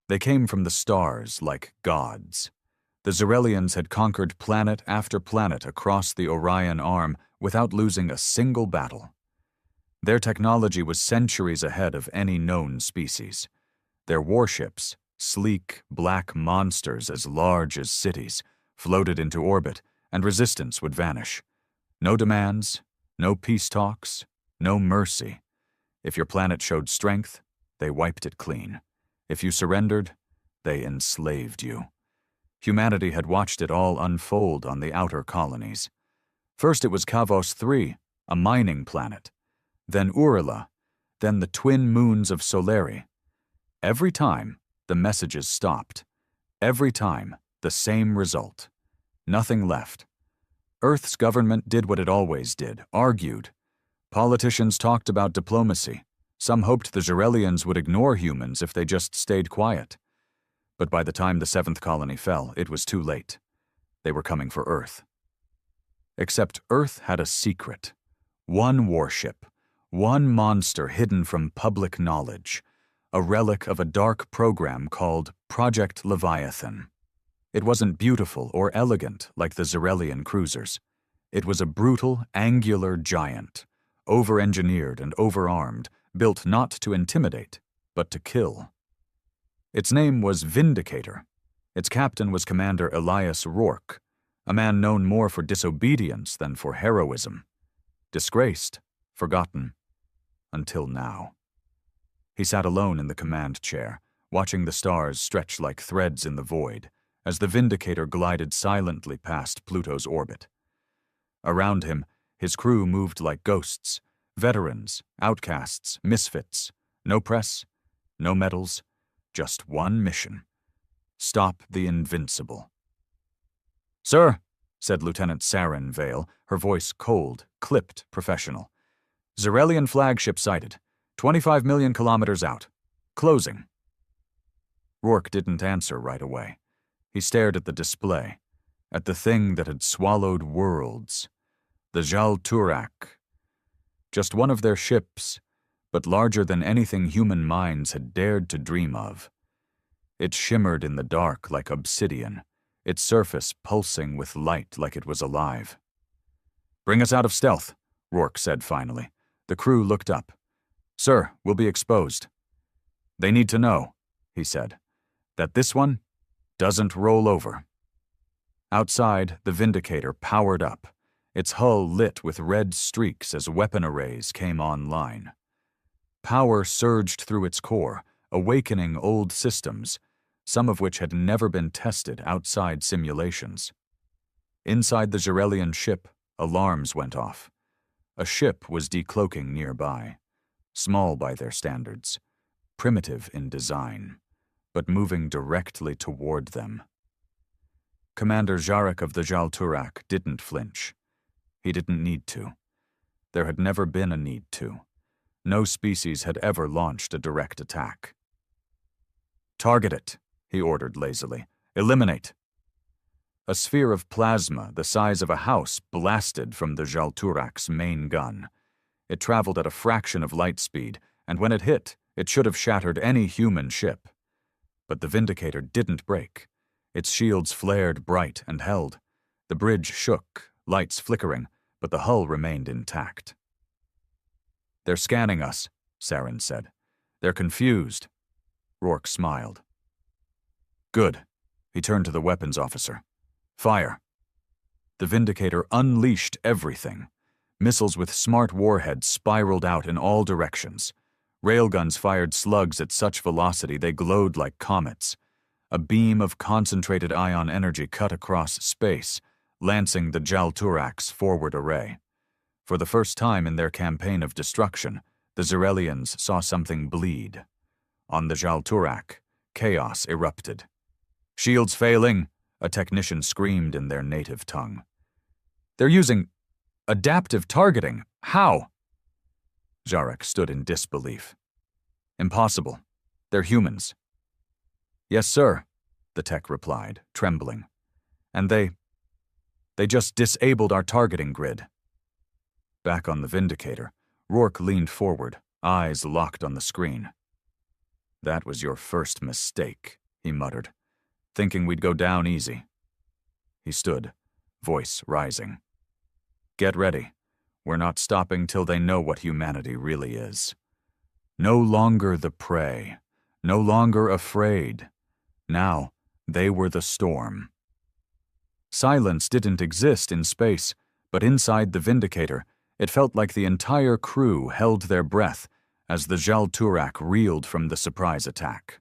They came from the stars like gods. The Xerelians had conquered planet after planet across the Orion Arm without losing a single battle. Their technology was centuries ahead of any known species. Their warships, sleek, black monsters as large as cities, floated into orbit, and resistance would vanish. No demands, no peace talks, no mercy. If your planet showed strength, they wiped it clean. If you surrendered, they enslaved you. Humanity had watched it all unfold on the outer colonies. First it was Kavos 3, a mining planet. Then Urila, then the twin moons of Solari. Every time, the messages stopped. Every time, the same result. Nothing left. Earth's government did what it always did, argued. Politicians talked about diplomacy. Some hoped the Xerelians would ignore humans if they just stayed quiet. But by the time the 7th colony fell, it was too late. They were coming for Earth. Except Earth had a secret. One warship. One monster hidden from public knowledge. A relic of a dark program called Project Leviathan. It wasn't beautiful or elegant like the Xerelian cruisers. It was a brutal, angular giant, over-engineered and overarmed, built not to intimidate, but to kill. Its name was Vindicator. Its captain was Commander Elias Rourke, a man known more for disobedience than for heroism. Disgraced, forgotten, until now. He sat alone in the command chair, watching the stars stretch like threads in the void, as the Vindicator glided silently past Pluto's orbit. Around him, his crew moved like ghosts, veterans, outcasts, misfits, no press, no medals, just one mission. Stop the Invincible. "Sir," said Lieutenant Saren Vale, her voice cold, clipped, professional. "Xerelian flagship sighted. 25 million kilometers out. Closing." Rourke didn't answer right away. He stared at the display, at the thing that had swallowed worlds. The Jal Turak. Just one of their ships, but larger than anything human minds had dared to dream of. It shimmered in the dark like obsidian, its surface pulsing with light like it was alive. "Bring us out of stealth," Rourke said finally. The crew looked up. "Sir, we'll be exposed." "They need to know," he said, "that this one doesn't roll over." Outside, the Vindicator powered up, its hull lit with red streaks as weapon arrays came online. Power surged through its core, awakening old systems, some of which had never been tested outside simulations. Inside the Xerelian ship, alarms went off. A ship was decloaking nearby, small by their standards, primitive in design, but moving directly toward them. Commander Jarek of the Jal Turak didn't flinch. He didn't need to. There had never been a need to. No species had ever launched a direct attack. "Target it," he ordered lazily. "Eliminate." A sphere of plasma the size of a house blasted from the Jal Turak's main gun. It traveled at a fraction of light speed, and when it hit, it should have shattered any human ship. But the Vindicator didn't break. Its shields flared bright and held. The bridge shook, lights flickering, but the hull remained intact. "They're scanning us," Saren said. "They're confused." Rourke smiled. "Good." He turned to the weapons officer. "Fire." The Vindicator unleashed everything. Missiles with smart warheads spiraled out in all directions. Railguns fired slugs at such velocity they glowed like comets. A beam of concentrated ion energy cut across space, lancing the Jal Turak's forward array. For the first time in their campaign of destruction, the Xerelians saw something bleed. On the Jal Turak, chaos erupted. "Shields failing," a technician screamed in their native tongue. "They're using adaptive targeting. How?" Jarek stood in disbelief. "Impossible. They're humans." "Yes, sir," the tech replied, trembling. "And they just disabled our targeting grid." Back on the Vindicator, Rourke leaned forward, eyes locked on the screen. That was your first mistake, he muttered, thinking we'd go down easy. He stood, voice rising. Get ready. We're not stopping till they know what humanity really is. No longer the prey, no longer afraid. Now, they were the storm. Silence didn't exist in space, but inside the Vindicator, it felt like the entire crew held their breath as the Jalturak reeled from the surprise attack.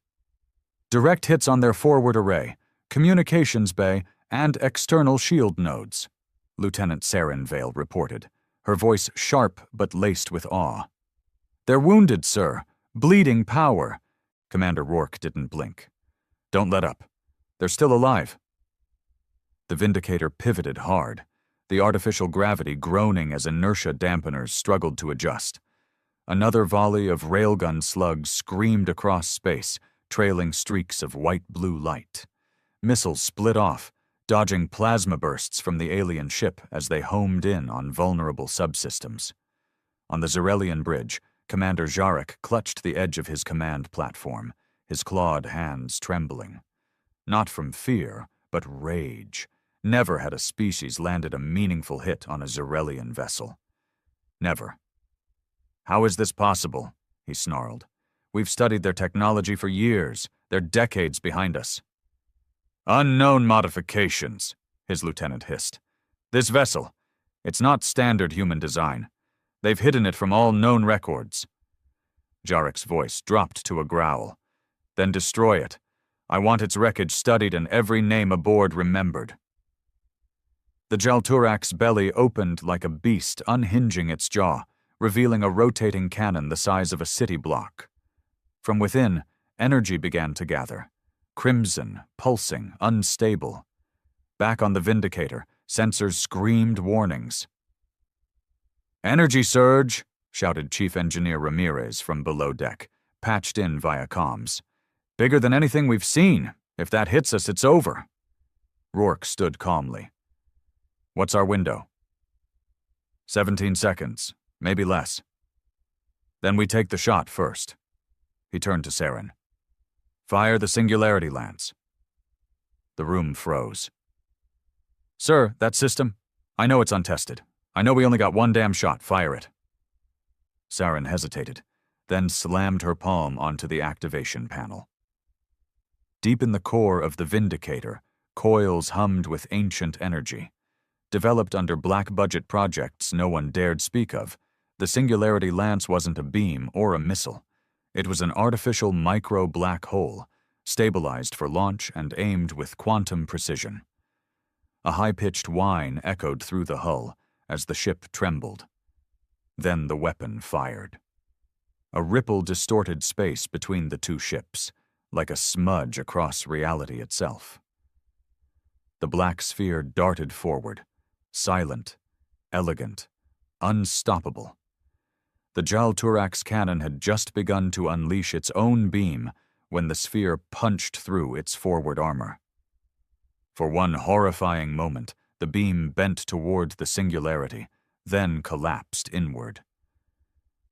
Direct hits on their forward array, communications bay, and external shield nodes, Lieutenant Sarenvale reported, her voice sharp but laced with awe. They're wounded, sir. Bleeding power. Commander Rourke didn't blink. Don't let up. They're still alive. The Vindicator pivoted hard, the artificial gravity groaning as inertia dampeners struggled to adjust. Another volley of railgun slugs screamed across space, trailing streaks of white-blue light. Missiles split off, dodging plasma bursts from the alien ship as they homed in on vulnerable subsystems. On the Zarelian bridge, Commander Jarek clutched the edge of his command platform, his clawed hands trembling. Not from fear, but rage. Never had a species landed a meaningful hit on a Zarelian vessel. Never. How is this possible? He snarled. We've studied their technology for years. They're decades behind us. Unknown modifications, his lieutenant hissed. This vessel, it's not standard human design. They've hidden it from all known records. Jarek's voice dropped to a growl. Then destroy it. I want its wreckage studied and every name aboard remembered. The Jalturak's belly opened like a beast, unhinging its jaw, revealing a rotating cannon the size of a city block. From within, energy began to gather. Crimson, pulsing, unstable. Back on the Vindicator, sensors screamed warnings. Energy surge, shouted Chief Engineer Ramirez from below deck, patched in via comms. Bigger than anything we've seen. If that hits us, it's over. Rourke stood calmly. What's our window? 17 seconds, maybe less. Then we take the shot first. He turned to Saren. Fire the singularity lance. The room froze. Sir, that system? I know it's untested. I know we only got one damn shot. Fire it. Saren hesitated, then slammed her palm onto the activation panel. Deep in the core of the Vindicator, coils hummed with ancient energy. Developed under black-budget projects no one dared speak of, the Singularity Lance wasn't a beam or a missile. It was an artificial micro-black hole, stabilized for launch and aimed with quantum precision. A high-pitched whine echoed through the hull as the ship trembled. Then the weapon fired. A ripple distorted space between the two ships, like a smudge across reality itself. The black sphere darted forward, silent, elegant, unstoppable. The Jalturak's cannon had just begun to unleash its own beam when the sphere punched through its forward armor. For one horrifying moment, the beam bent toward the singularity, then collapsed inward.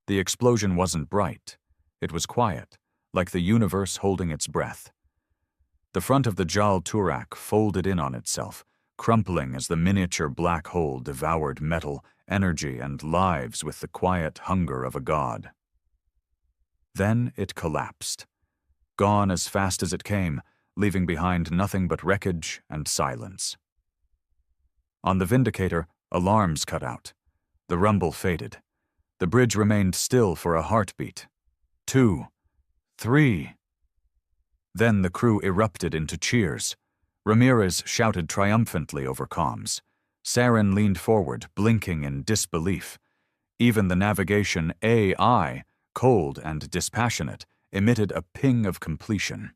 The explosion wasn't bright. It was quiet, like the universe holding its breath. The front of the Jalturak folded in on itself, crumpling as the miniature black hole devoured metal, energy, and lives with the quiet hunger of a god. Then it collapsed, gone as fast as it came, leaving behind nothing but wreckage and silence. On the Vindicator, alarms cut out. The rumble faded. The bridge remained still for a heartbeat. 2, 3. Then the crew erupted into cheers. Ramirez shouted triumphantly over comms. Saren leaned forward, blinking in disbelief. Even the navigation AI, cold and dispassionate, emitted a ping of completion.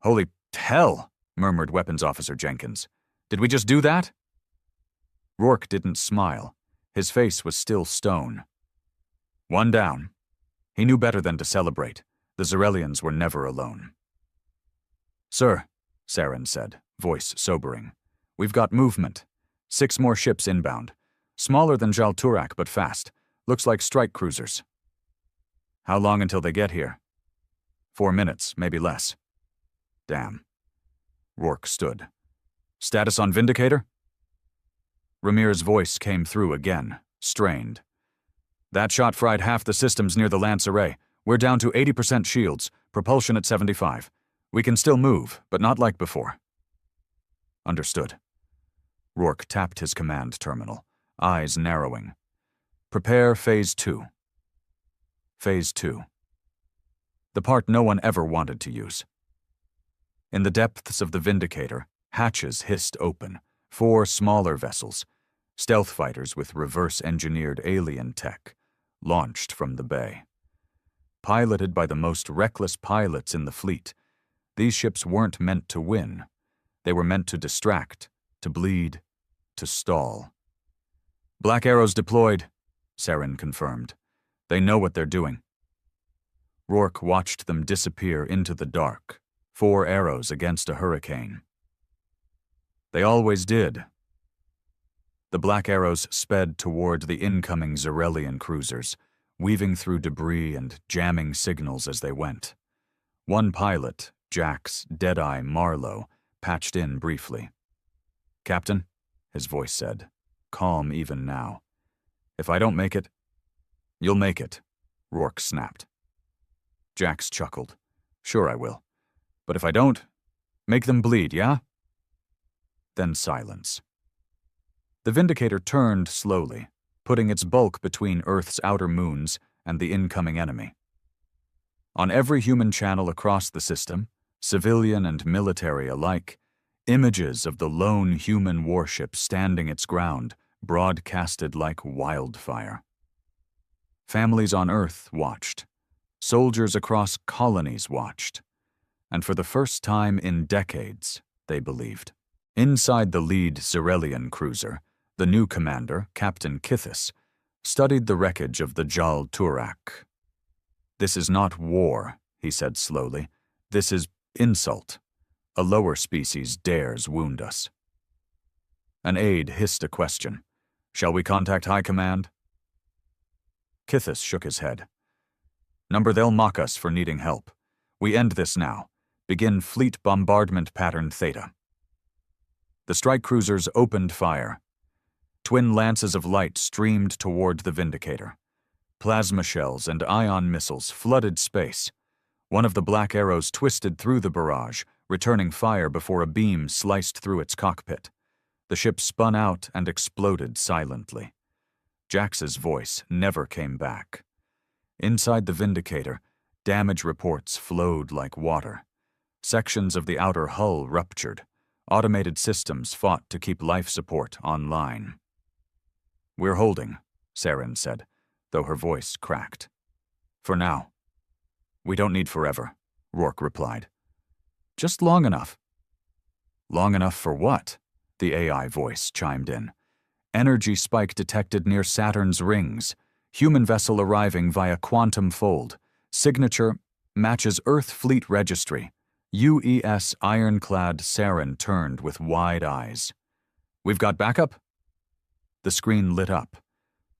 Holy hell, murmured Weapons Officer Jenkins. Did we just do that? Rourke didn't smile. His face was still stone. One down. He knew better than to celebrate. The Zarelians were never alone. Sir, Saren said, voice sobering. We've got movement. 6 more ships inbound. Smaller than Jalturak, but fast. Looks like strike cruisers. How long until they get here? 4 minutes, maybe less. Damn. Rourke stood. Status on Vindicator? Ramir's voice came through again, strained. That shot fried half the systems near the Lance array. We're down to 80% shields, propulsion at 75. We can still move, but not like before. Understood. Rourke tapped his command terminal, eyes narrowing. Prepare Phase 2. Phase 2. The part no one ever wanted to use. In the depths of the Vindicator, hatches hissed open, 4 smaller vessels, stealth fighters with reverse-engineered alien tech, launched from the bay. Piloted by the most reckless pilots in the fleet, these ships weren't meant to win. They were meant to distract, to bleed, to stall. Black Arrows deployed, Saren confirmed. They know what they're doing. Rourke watched them disappear into the dark, 4 arrows against a hurricane. They always did. The Black Arrows sped toward the incoming Zarelian cruisers, weaving through debris and jamming signals as they went. One pilot, Jack's Deadeye Marlowe, patched in briefly. Captain, his voice said, calm even now. If I don't make it, you'll make it, Rourke snapped. Jax chuckled. Sure I will. But if I don't, make them bleed, yeah? Then silence. The Vindicator turned slowly, putting its bulk between Earth's outer moons and the incoming enemy. On every human channel across the system, civilian and military alike, images of the lone human warship standing its ground broadcasted like wildfire. Families on Earth watched. Soldiers across colonies watched. And for the first time in decades, they believed. Inside the lead Zarelian cruiser, the new commander, Captain Kithis, studied the wreckage of the Jal Turak. This is not war, he said slowly. This is insult. A lower species dares wound us. An aide hissed a question. Shall we contact High Command? Kithis shook his head. Number, they'll mock us for needing help. We end this now. Begin fleet bombardment pattern Theta. The strike cruisers opened fire. Twin lances of light streamed toward the Vindicator. Plasma shells and ion missiles flooded space. One of the Black Arrows twisted through the barrage, returning fire before a beam sliced through its cockpit. The ship spun out and exploded silently. Jax's voice never came back. Inside the Vindicator, damage reports flowed like water. Sections of the outer hull ruptured. Automated systems fought to keep life support online. We're holding, Saren said, though her voice cracked. For now. We don't need forever, Rourke replied. Just long enough. Long enough for what? The AI voice chimed in. Energy spike detected near Saturn's rings. Human vessel arriving via quantum fold. Signature matches Earth Fleet Registry. UES Ironclad. Saren turned with wide eyes. We've got backup? The screen lit up.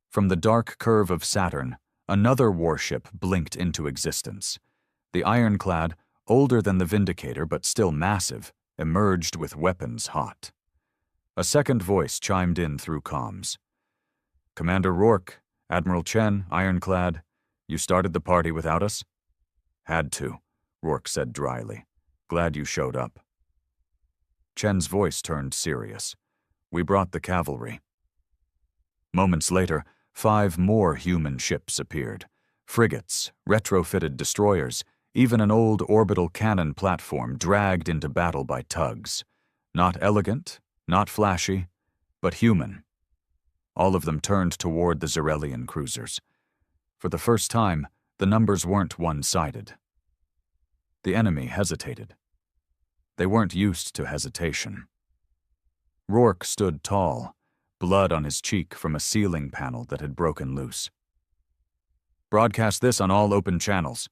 From the dark curve of Saturn, another warship blinked into existence. The Ironclad, older than the Vindicator but still massive, emerged with weapons hot. A second voice chimed in through comms. Commander Rourke, Admiral Chen, Ironclad, you started the party without us? Had to, Rourke said dryly. Glad you showed up. Chen's voice turned serious. We brought the cavalry. Moments later, 5 more human ships appeared. Frigates, retrofitted destroyers, even an old orbital cannon platform dragged into battle by tugs. Not elegant, not flashy, but human. All of them turned toward the Zarelian cruisers. For the first time, the numbers weren't one-sided. The enemy hesitated. They weren't used to hesitation. Rourke stood tall, blood on his cheek from a ceiling panel that had broken loose. Broadcast this on all open channels.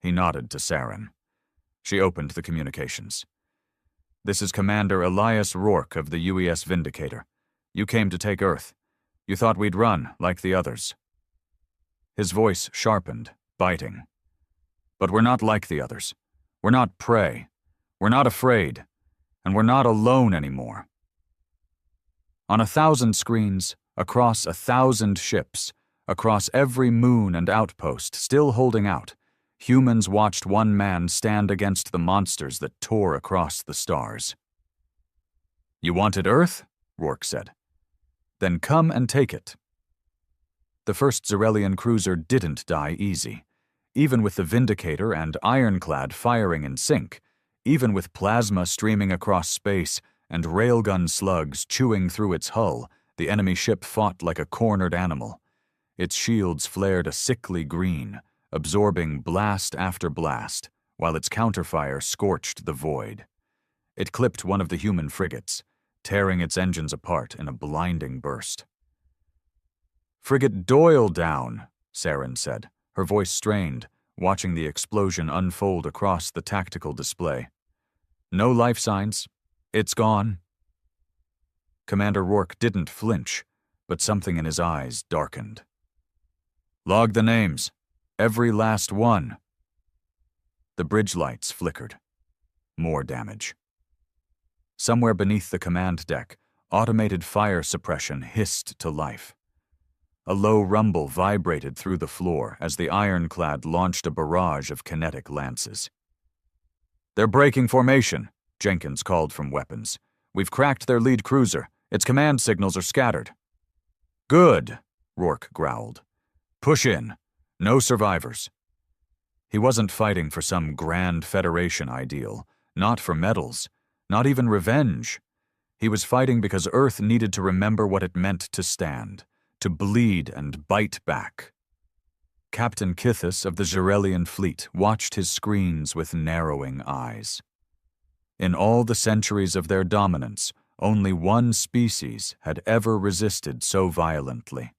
He nodded to Saren. She opened the communications. This is Commander Elias Rourke of the UES Vindicator. You came to take Earth. You thought we'd run, like the others. His voice sharpened, biting. But we're not like the others. We're not prey. We're not afraid. And we're not alone anymore. On 1,000 screens, across 1,000 ships, across every moon and outpost still holding out, humans watched one man stand against the monsters that tore across the stars. "You wanted Earth?" Rourke said. "Then come and take it." The first Zarelian cruiser didn't die easy. Even with the Vindicator and Ironclad firing in sync, even with plasma streaming across space and railgun slugs chewing through its hull, the enemy ship fought like a cornered animal. Its shields flared a sickly green, absorbing blast after blast, while its counterfire scorched the void. It clipped one of the human frigates, tearing its engines apart in a blinding burst. "Frigate Doyle down," Saren said, her voice strained, watching the explosion unfold across the tactical display. "No life signs. It's gone." Commander Rourke didn't flinch, but something in his eyes darkened. "Log the names. Every last one." The bridge lights flickered. More damage. Somewhere beneath the command deck, automated fire suppression hissed to life. A low rumble vibrated through the floor as the Ironclad launched a barrage of kinetic lances. "They're breaking formation," Jenkins called from weapons. "We've cracked their lead cruiser. Its command signals are scattered." "Good," Rourke growled. "Push in. No survivors." He wasn't fighting for some grand Federation ideal, not for medals, not even revenge. He was fighting because Earth needed to remember what it meant to stand, to bleed and bite back. Captain Kithis of the Zarelian fleet watched his screens with narrowing eyes. In all the centuries of their dominance, only one species had ever resisted so violently.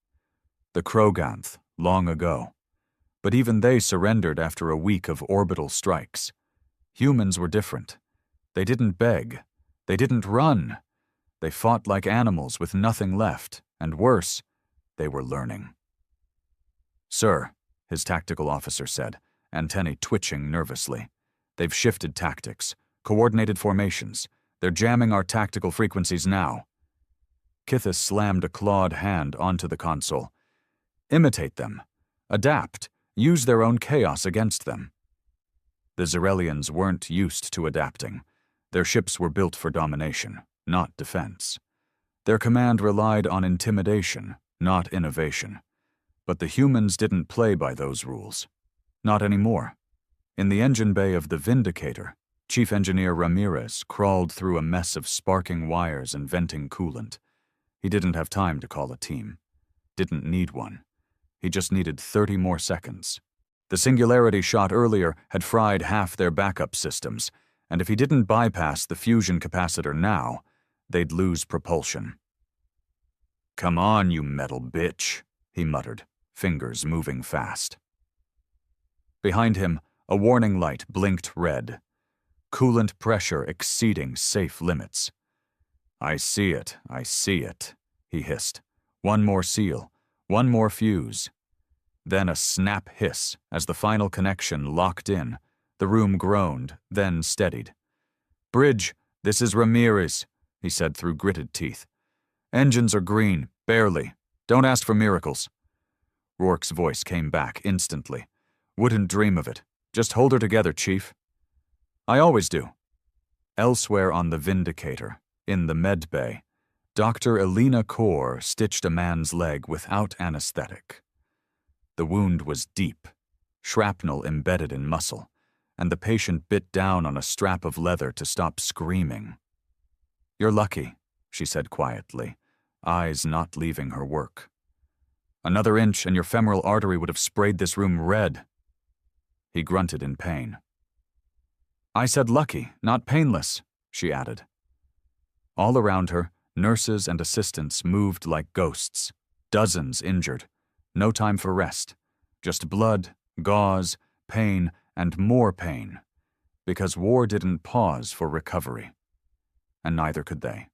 The Kroganth, long ago. But even they surrendered after a week of orbital strikes. Humans were different. They didn't beg. They didn't run. They fought like animals with nothing left, and worse, they were learning. "Sir," his tactical officer said, antennae twitching nervously. "They've shifted tactics, coordinated formations. They're jamming our tactical frequencies now." Kithis slammed a clawed hand onto the console. "Imitate them. Adapt. Use their own chaos against them." The Zarelians weren't used to adapting. Their ships were built for domination, not defense. Their command relied on intimidation, not innovation. But the humans didn't play by those rules. Not anymore. In the engine bay of the Vindicator, Chief Engineer Ramirez crawled through a mess of sparking wires and venting coolant. He didn't have time to call a team. Didn't need one. He just needed 30 more seconds. The Singularity shot earlier had fried half their backup systems, and if he didn't bypass the fusion capacitor now, they'd lose propulsion. "Come on, you metal bitch," he muttered, fingers moving fast. Behind him, a warning light blinked red. Coolant pressure exceeding safe limits. I see it," he hissed. "One more seal, one more fuse." Then a snap hiss as the final connection locked in. The room groaned, then steadied. "Bridge, this is Ramirez," he said through gritted teeth. "Engines are green, barely. Don't ask for miracles." Rourke's voice came back instantly. "Wouldn't dream of it. Just hold her together, Chief." "I always do." Elsewhere on the Vindicator, in the med bay, Dr. Elena Kaur stitched a man's leg without anesthetic. The wound was deep, shrapnel embedded in muscle, and the patient bit down on a strap of leather to stop screaming. "You're lucky," she said quietly, eyes not leaving her work. "Another inch and your femoral artery would have sprayed this room red." He grunted in pain. "I said lucky, not painless," she added. All around her, nurses and assistants moved like ghosts, dozens injured. No time for rest. Just blood, gauze, pain, and more pain. Because war didn't pause for recovery. And neither could they.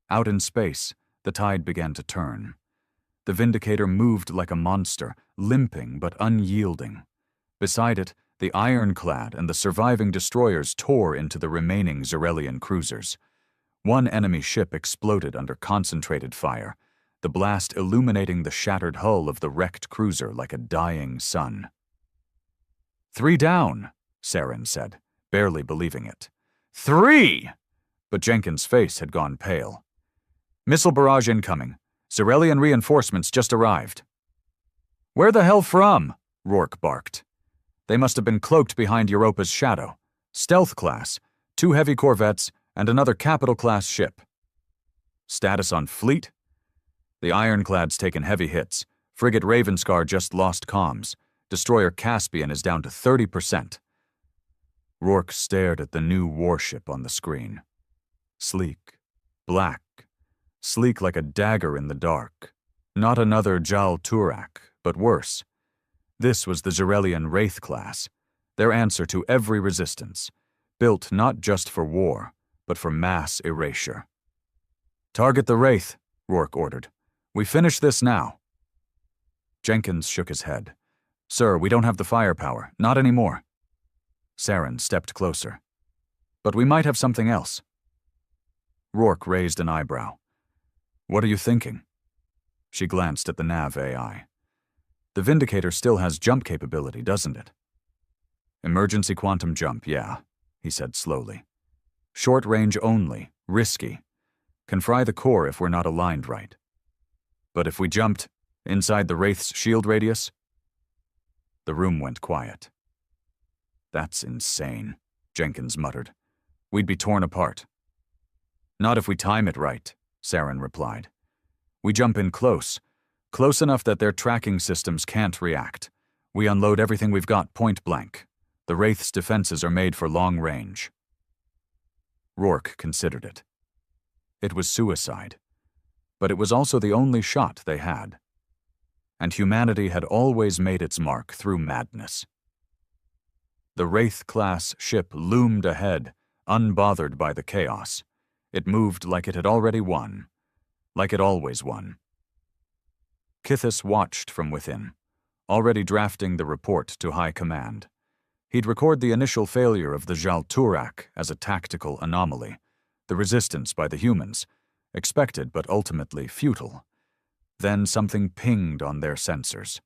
Out in space, the tide began to turn. The Vindicator moved like a monster, limping but unyielding. Beside it, the ironclad and the surviving destroyers tore into the remaining Zarelian cruisers. One enemy ship exploded under concentrated fire, the blast illuminating the shattered hull of the wrecked cruiser like a dying sun. "3 down," Saren said, barely believing it. "3!" But Jenkins' face had gone pale. "Missile barrage incoming. Zarelian reinforcements just arrived." "Where the hell from?" Rourke barked. "They must have been cloaked behind Europa's shadow. Stealth class, 2 heavy corvettes, and another capital-class ship." "Status on fleet?" "The ironclad's taken heavy hits. Frigate Ravenscar just lost comms. Destroyer Caspian is down to 30%. Rourke stared at the new warship on the screen. Sleek, black, sleek like a dagger in the dark. Not another Jal Turak, but worse. This was the Zarelian Wraith class, their answer to every resistance, built not just for war, but for mass erasure. "Target the Wraith," Rourke ordered. "We finish this now." Jenkins shook his head. "Sir, we don't have the firepower. Not anymore." Saren stepped closer. "But we might have something else." Rourke raised an eyebrow. "What are you thinking?" She glanced at the nav AI. "The Vindicator still has jump capability, doesn't it?" "Emergency quantum jump, yeah," he said slowly. "Short range only, risky. Can fry the core if we're not aligned right. But if we jumped inside the Wraith's shield radius?" The room went quiet. "That's insane," Jenkins muttered. "We'd be torn apart." "Not if we time it right," Saren replied. "We jump in close enough that their tracking systems can't react. We unload everything we've got point blank. The Wraith's defenses are made for long range." Rourke considered it. It was suicide, but it was also the only shot they had. And humanity had always made its mark through madness. The Wraith-class ship loomed ahead, unbothered by the chaos. It moved like it had already won, like it always won. Kithis watched from within, already drafting the report to High Command. He'd record the initial failure of the Jal Turak as a tactical anomaly, the resistance by the humans, expected but ultimately futile. Then something pinged on their sensors.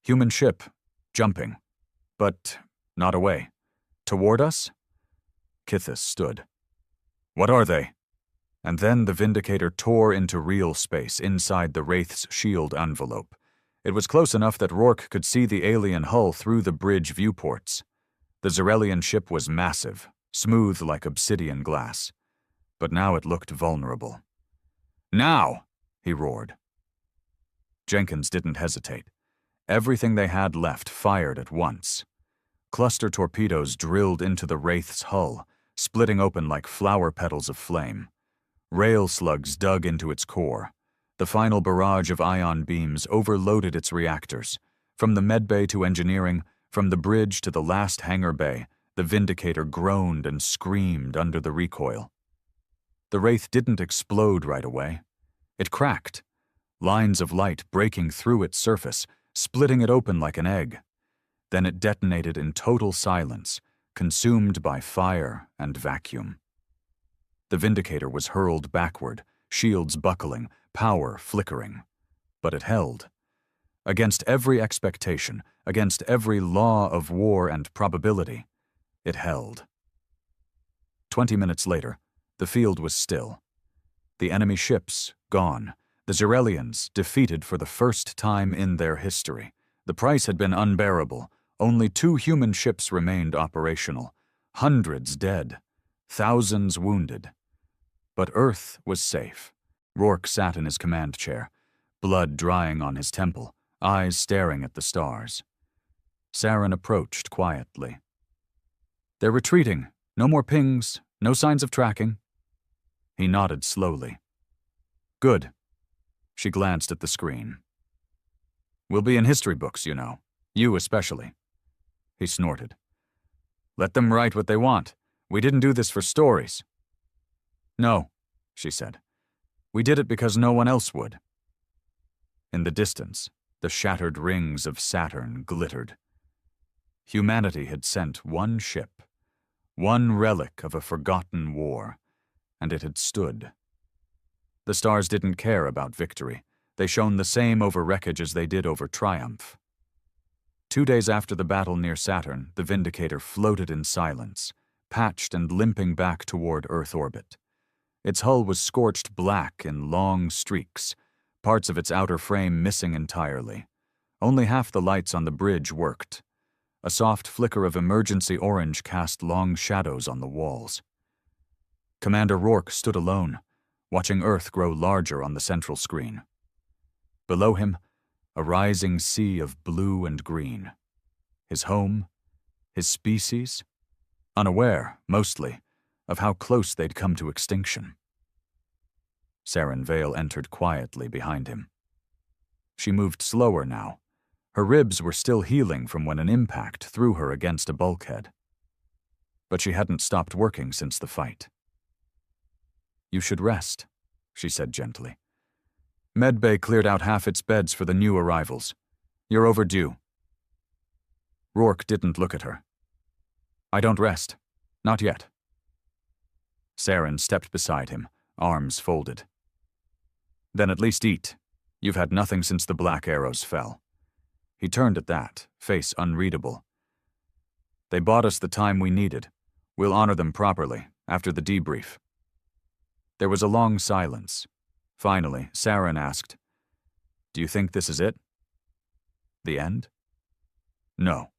Human ship, jumping, but not away. Toward us? Kithis stood. "What are they?" And then the Vindicator tore into real space inside the Wraith's shield envelope. It was close enough that Rourke could see the alien hull through the bridge viewports. The Zarelian ship was massive, smooth like obsidian glass. But now it looked vulnerable. "Now!" he roared. Jenkins didn't hesitate. Everything they had left fired at once. Cluster torpedoes drilled into the Wraith's hull, splitting open like flower petals of flame. Rail slugs dug into its core. The final barrage of ion beams overloaded its reactors. From the medbay to engineering, from the bridge to the last hangar bay, the Vindicator groaned and screamed under the recoil. The Wraith didn't explode right away. It cracked, lines of light breaking through its surface, splitting it open like an egg. Then it detonated in total silence, consumed by fire and vacuum. The Vindicator was hurled backward, shields buckling, power flickering. But it held. Against every expectation, against every law of war and probability, it held. 20 minutes later, the field was still. The enemy ships gone, the Zarelians defeated for the first time in their history. The price had been unbearable. Only 2 human ships remained operational. Hundreds dead, thousands wounded. But Earth was safe. Rourke sat in his command chair, blood drying on his temple, eyes staring at the stars. Saren approached quietly. "They're retreating. No more pings, no signs of tracking." He nodded slowly. "Good." She glanced at the screen. "We'll be in history books, you know. You especially." He snorted. "Let them write what they want. We didn't do this for stories." "No," she said. "We did it because no one else would." In the distance, the shattered rings of Saturn glittered. Humanity had sent one ship, one relic of a forgotten war, and it had stood. The stars didn't care about victory. They shone the same over wreckage as they did over triumph. 2 days after the battle near Saturn, the Vindicator floated in silence, patched and limping back toward Earth orbit. Its hull was scorched black in long streaks, parts of its outer frame missing entirely. Only half the lights on the bridge worked. A soft flicker of emergency orange cast long shadows on the walls. Commander Rourke stood alone, watching Earth grow larger on the central screen. Below him, a rising sea of blue and green. His home, his species, unaware, mostly, of how close they'd come to extinction. Saren Vale entered quietly behind him. She moved slower now. Her ribs were still healing from when an impact threw her against a bulkhead. But she hadn't stopped working since the fight. "You should rest," she said gently. "Medbay cleared out half its beds for the new arrivals. You're overdue." Rourke didn't look at her. "I don't rest. Not yet." Saren stepped beside him, arms folded. "Then at least eat. You've had nothing since the black arrows fell." He turned at that, face unreadable. "They bought us the time we needed. We'll honor them properly, after the debrief." There was a long silence. Finally, Saren asked, "Do you think this is it? The end?" "No,"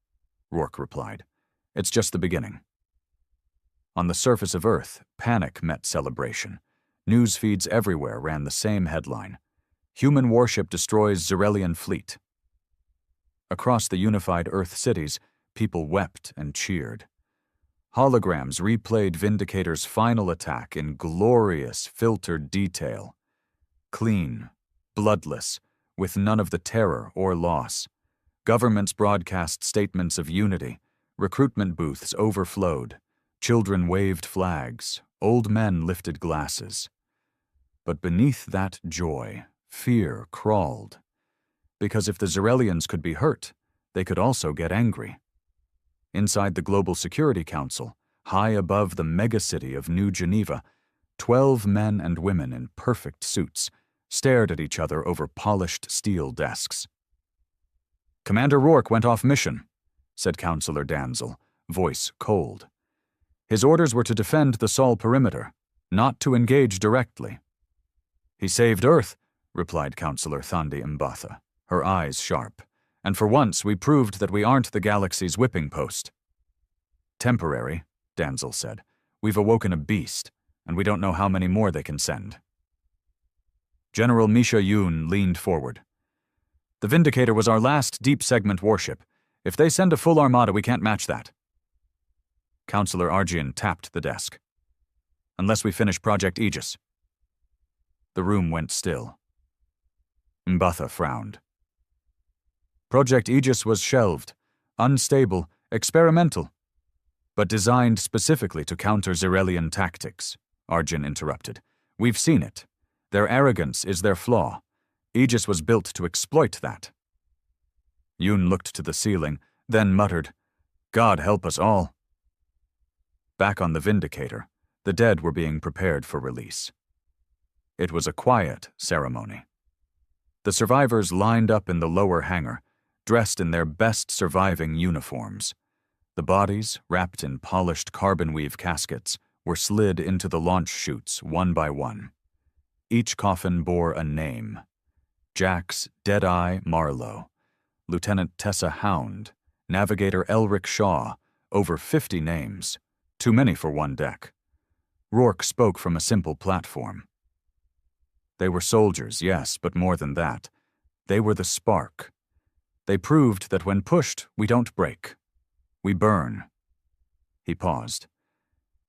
Rourke replied. "It's just the beginning." On the surface of Earth, panic met celebration. News feeds everywhere ran the same headline: "Human warship destroys Zarelian fleet." Across the unified Earth cities, people wept and cheered. Holograms replayed Vindicator's final attack in glorious, filtered detail. Clean, bloodless, with none of the terror or loss. Governments broadcast statements of unity. Recruitment booths overflowed. Children waved flags. Old men lifted glasses. But beneath that joy, fear crawled. Because if the Zarelians could be hurt, they could also get angry. Inside the Global Security Council, high above the megacity of New Geneva, 12 men and women in perfect suits stared at each other over polished steel desks. "Commander Rourke went off mission," said Councillor Danzel, voice cold. "His orders were to defend the Sol perimeter, not to engage directly." "He saved Earth," replied Councillor Thandi Mbatha, her eyes sharp. "And for once we proved that we aren't the galaxy's whipping post." "Temporary," Danzel said. "We've awoken a beast, and we don't know how many more they can send." General Misha Yoon leaned forward. "The Vindicator was our last deep-segment warship. If they send a full armada, we can't match that." Councillor Argian tapped the desk. "Unless we finish Project Aegis." The room went still. Mbatha frowned. "Project Aegis was shelved, unstable, experimental, but designed specifically to counter Zarelian tactics," Arjun interrupted. "We've seen it. Their arrogance is their flaw. Aegis was built to exploit that." Yoon looked to the ceiling, then muttered, "God help us all." Back on the Vindicator, the dead were being prepared for release. It was a quiet ceremony. The survivors lined up in the lower hangar, dressed in their best surviving uniforms. The bodies, wrapped in polished carbon weave caskets, were slid into the launch chutes one by one. Each coffin bore a name: Jax Deadeye Marlowe, Lieutenant Tessa Hound, Navigator Elric Shaw, over 50 names, too many for one deck. Rourke spoke from a simple platform. They were soldiers, yes, but more than that. They were the spark. They proved that when pushed, we don't break. We burn. He paused.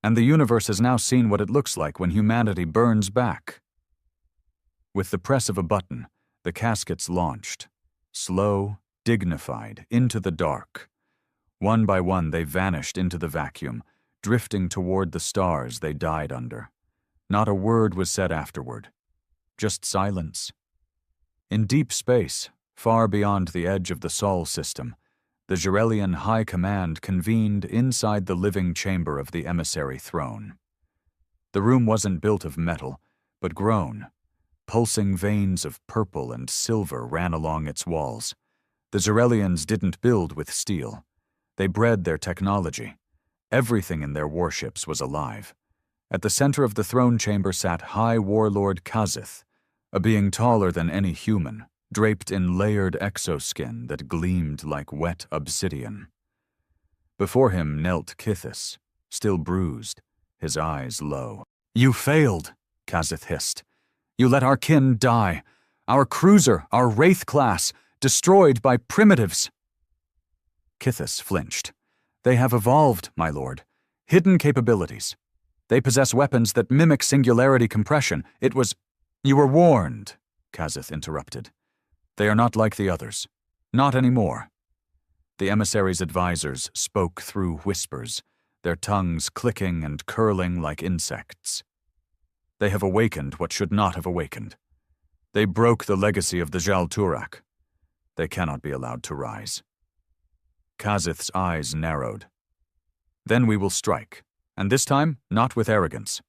And the universe has now seen what it looks like when humanity burns back. With the press of a button, the caskets launched. Slow, dignified, into the dark. One by one they vanished into the vacuum, drifting toward the stars they died under. Not a word was said afterward. Just silence. In deep space, far beyond the edge of the Sol system, The Jarelian High Command convened inside the living chamber of the emissary throne. The room wasn't built of metal, but grown. Pulsing veins of purple and silver ran along its walls. The Jarelians didn't build with steel. They bred their technology. Everything in their warships was alive. At the center of the throne chamber sat High Warlord Kazith, a being taller than any human, draped in layered exoskin that gleamed like wet obsidian. Before him knelt Kithis, still bruised, his eyes low. "You failed," Kazith hissed. "You let our kin die. Our cruiser, our Wraith class, destroyed by primitives." Kithis flinched. "They have evolved, my lord. Hidden capabilities. They possess weapons that mimic singularity compression. It was—" "You were warned," Kazith interrupted. "They are not like the others. Not anymore." The emissary's advisors spoke through whispers, their tongues clicking and curling like insects. "They have awakened what should not have awakened. They broke the legacy of the Jal Turak. They cannot be allowed to rise." Kazith's eyes narrowed. "Then we will strike, and this time not with arrogance."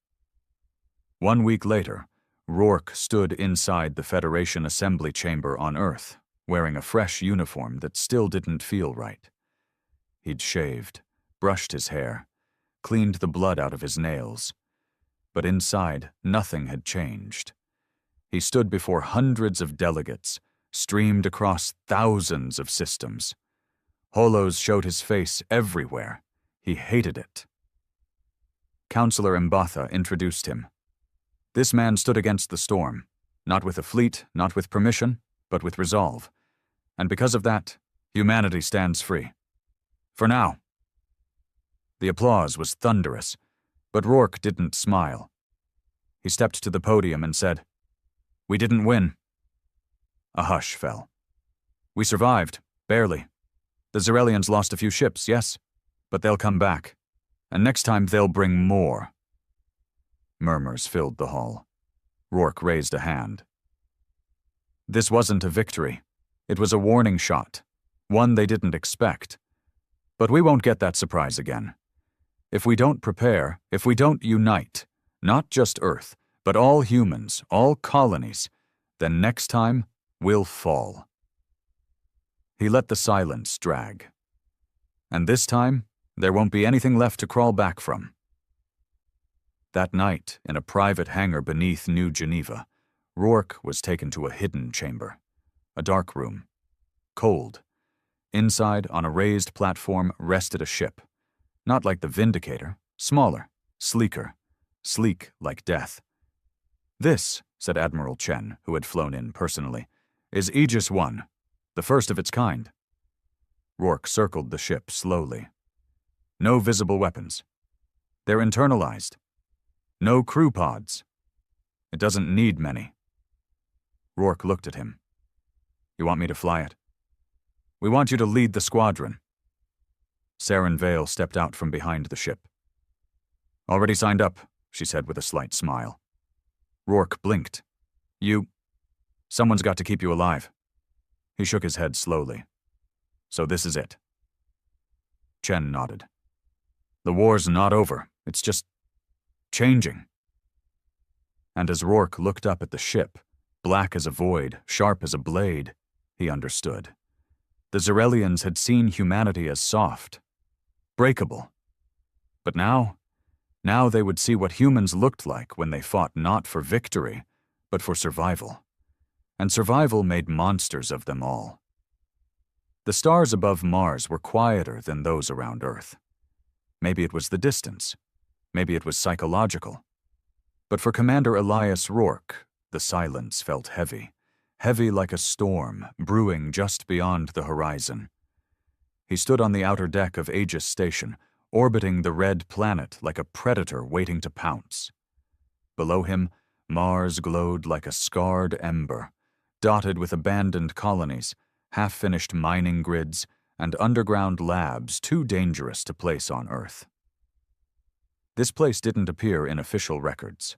1 week later, Rourke stood inside the Federation Assembly Chamber on Earth, wearing a fresh uniform that still didn't feel right. He'd shaved, brushed his hair, cleaned the blood out of his nails. But inside, nothing had changed. He stood before hundreds of delegates, streamed across thousands of systems. Holos showed his face everywhere. He hated it. Counselor Mbatha introduced him. This man stood against the storm, not with a fleet, not with permission, but with resolve. And because of that, humanity stands free. For now. The applause was thunderous, but Rourke didn't smile. He stepped to the podium and said, "We didn't win." A hush fell. "We survived, barely. The Zarelians lost a few ships, yes, but they'll come back. And next time they'll bring more." Murmurs filled the hall. Rourke raised a hand. This wasn't a victory. It was a warning shot, one they didn't expect. But we won't get that surprise again. If we don't prepare, if we don't unite, not just Earth, but all humans, all colonies, then next time we'll fall. He let the silence drag. And this time, there won't be anything left to crawl back from. That night, in a private hangar beneath New Geneva, Rourke was taken to a hidden chamber, a dark room, cold. Inside, on a raised platform, rested a ship. Not like the Vindicator, smaller, sleeker, sleek like death. "This," said Admiral Chen, who had flown in personally, "is Aegis I, the first of its kind." Rourke circled the ship slowly. No visible weapons. They're internalized. No crew pods. It doesn't need many. Rourke looked at him. "You want me to fly it?" "We want you to lead the squadron." Saren Vale stepped out from behind the ship. "Already signed up," she said with a slight smile. Rourke blinked. Someone's got to keep you alive." He shook his head slowly. "So this is it." Chen nodded. "The war's not over. It's just changing." And as Rourke looked up at the ship, black as a void, sharp as a blade, he understood. The Zarelians had seen humanity as soft, breakable. But now they would see what humans looked like when they fought not for victory, but for survival. And survival made monsters of them all. The stars above Mars were quieter than those around Earth. Maybe it was the distance. Maybe it was psychological. But for Commander Elias Rourke, the silence felt heavy. Heavy like a storm, brewing just beyond the horizon. He stood on the outer deck of Aegis Station, orbiting the red planet like a predator waiting to pounce. Below him, Mars glowed like a scarred ember, dotted with abandoned colonies, half-finished mining grids, and underground labs too dangerous to place on Earth. This place didn't appear in official records.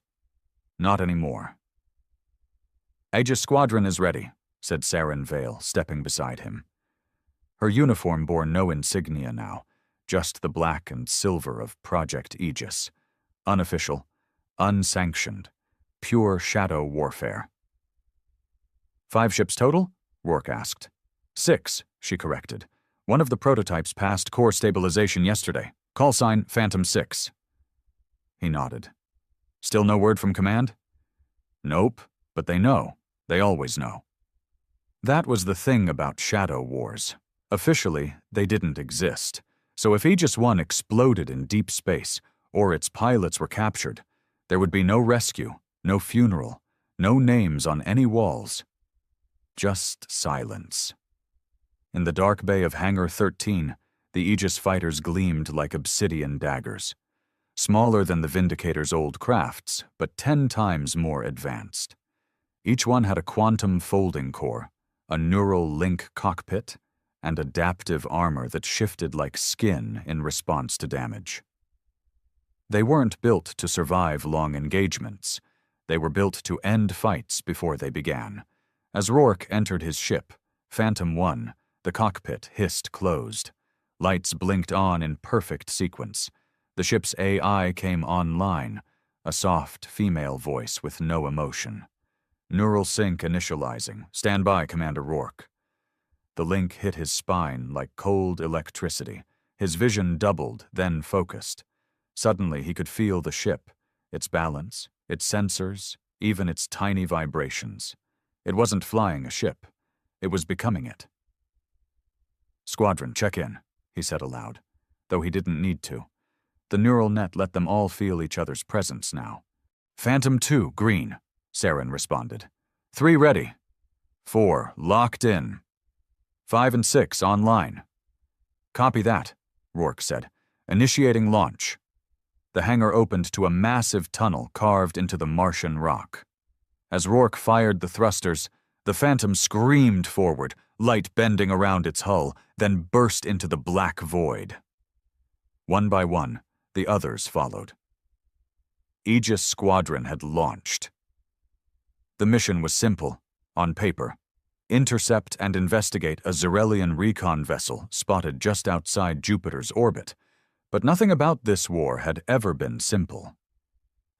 Not anymore. "Aegis Squadron is ready," said Saren Vale, stepping beside him. Her uniform bore no insignia now, just the black and silver of Project Aegis. Unofficial, unsanctioned, pure shadow warfare. 5 ships total? Rourke asked. 6, she corrected. One of the prototypes passed core stabilization yesterday. Call sign Phantom 6. He nodded. Still no word from command? Nope, but they know. They always know. That was the thing about shadow wars. Officially, they didn't exist. So if Aegis 1 exploded in deep space, or its pilots were captured, there would be no rescue, no funeral, no names on any walls. Just silence. In the dark bay of Hangar 13, the Aegis fighters gleamed like obsidian daggers. Smaller than the Vindicator's old crafts, but 10 times more advanced. Each one had a quantum folding core, a neural link cockpit, and adaptive armor that shifted like skin in response to damage. They weren't built to survive long engagements. They were built to end fights before they began. As Rourke entered his ship, Phantom 1, the cockpit hissed closed. Lights blinked on in perfect sequence. The ship's AI came online, a soft female voice with no emotion. Neural sync initializing. Stand by, Commander Rourke. The link hit his spine like cold electricity. His vision doubled, then focused. Suddenly he could feel the ship, its balance, its sensors, even its tiny vibrations. It wasn't flying a ship. It was becoming it. Squadron, check in, he said aloud, though he didn't need to. The neural net let them all feel each other's presence now. Phantom 2, green, Saren responded. 3 ready. 4, locked in. 5 and 6, online. Copy that, Rourke said. Initiating launch. The hangar opened to a massive tunnel carved into the Martian rock. As Rourke fired the thrusters, the Phantom screamed forward, light bending around its hull, then burst into the black void. One by one, the others followed. Aegis Squadron had launched. The mission was simple, on paper. Intercept and investigate a Zarelian recon vessel spotted just outside Jupiter's orbit. But nothing about this war had ever been simple.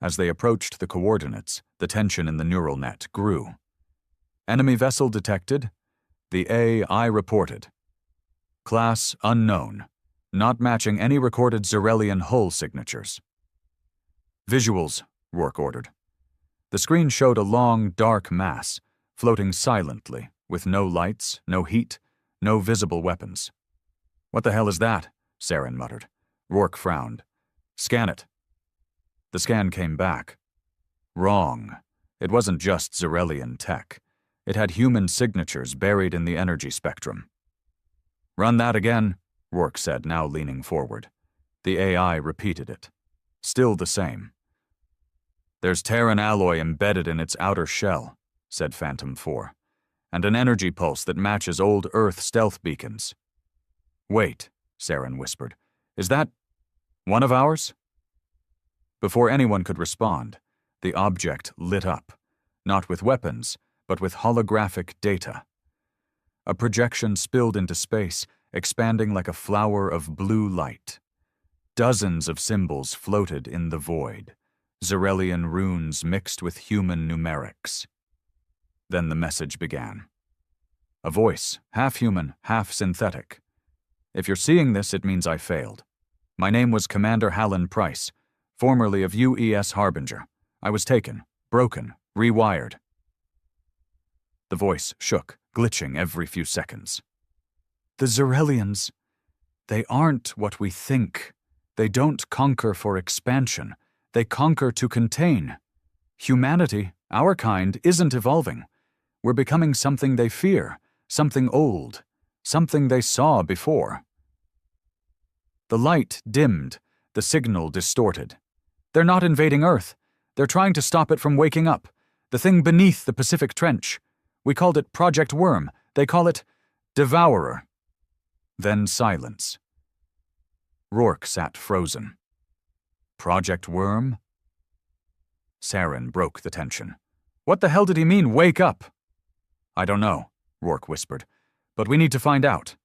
As they approached the coordinates, the tension in the neural net grew. Enemy vessel detected. The AI reported. Class unknown. Not matching any recorded Zarelian hull signatures. Visuals, Rourke ordered. The screen showed a long, dark mass, floating silently, with no lights, no heat, no visible weapons. What the hell is that? Saren muttered. Rourke frowned. Scan it. The scan came back. Wrong. It wasn't just Zarelian tech. It had human signatures buried in the energy spectrum. Run that again, Rourke said, now leaning forward. The AI repeated it. Still the same. There's Terran alloy embedded in its outer shell, said Phantom 4, and an energy pulse that matches old Earth stealth beacons. Wait, Saren whispered. Is that one of ours? Before anyone could respond, the object lit up, not with weapons, but with holographic data. A projection spilled into space, expanding like a flower of blue light. Dozens of symbols floated in the void, Zarelian runes mixed with human numerics. Then the message began. A voice, half human, half synthetic. If you're seeing this, it means I failed. My name was Commander Hallen Price, formerly of UES Harbinger. I was taken, broken, rewired. The voice shook, glitching every few seconds. The Zarelians, they aren't what we think. They don't conquer for expansion. They conquer to contain. Humanity, our kind, isn't evolving. We're becoming something they fear, something old, something they saw before. The light dimmed, the signal distorted. They're not invading Earth. They're trying to stop it from waking up. The thing beneath the Pacific Trench. We called it Project Worm. They call it Devourer. Then silence. Rourke sat frozen. Project Worm? Saren broke the tension. What the hell did he mean, wake up? I don't know, Rourke whispered, but we need to find out.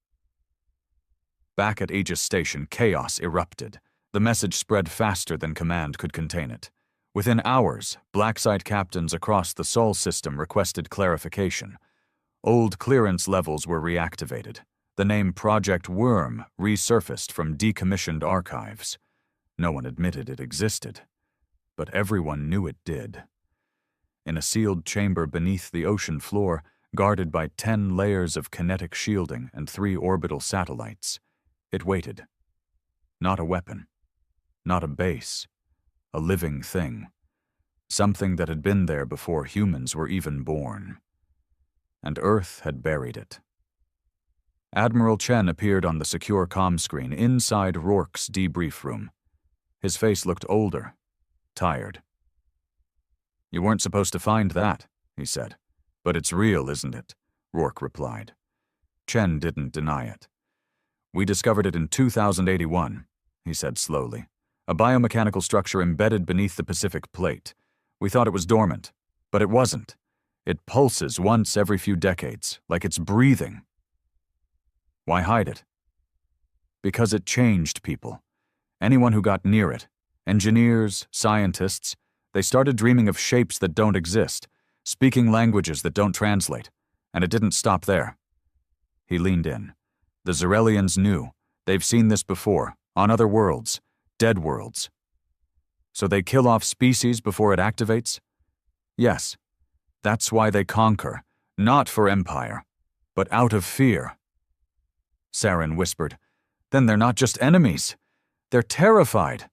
Back at Aegis Station, chaos erupted. The message spread faster than command could contain it. Within hours, black-site captains across the Sol system requested clarification. Old clearance levels were reactivated. The name Project Worm resurfaced from decommissioned archives. No one admitted it existed, but everyone knew it did. In a sealed chamber beneath the ocean floor, guarded by 10 layers of kinetic shielding and 3 orbital satellites, it waited. Not a weapon, not a base, a living thing. Something that had been there before humans were even born. And Earth had buried it. Admiral Chen appeared on the secure comm screen inside Rourke's debrief room. His face looked older, tired. "You weren't supposed to find that," he said. "But it's real, isn't it?" Rourke replied. Chen didn't deny it. "We discovered it in 2081, he said slowly. "A biomechanical structure embedded beneath the Pacific Plate. We thought it was dormant, but it wasn't. It pulses once every few decades, like it's breathing." "Why hide it?" "Because it changed people. Anyone who got near it, engineers, scientists, they started dreaming of shapes that don't exist, speaking languages that don't translate, and it didn't stop there." He leaned in. "The Zarelians knew. They've seen this before, on other worlds, dead worlds. So they kill off species before it activates? Yes. That's why they conquer, not for empire, but out of fear." Saren whispered, "Then they're not just enemies. They're terrified."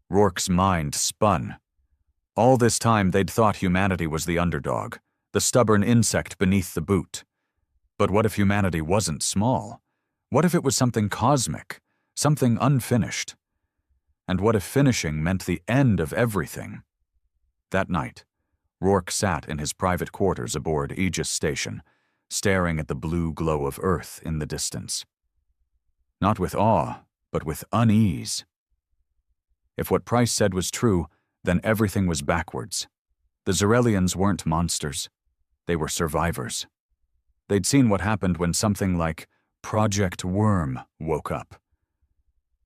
Rourke's mind spun. All this time they'd thought humanity was the underdog, the stubborn insect beneath the boot. But what if humanity wasn't small? What if it was something cosmic, something unfinished? And what if finishing meant the end of everything? That night, Rourke sat in his private quarters aboard Aegis Station, staring at the blue glow of Earth in the distance. Not with awe, but with unease. If what Price said was true, then everything was backwards. The Zarelians weren't monsters. They were survivors. They'd seen what happened when something like Project Worm woke up.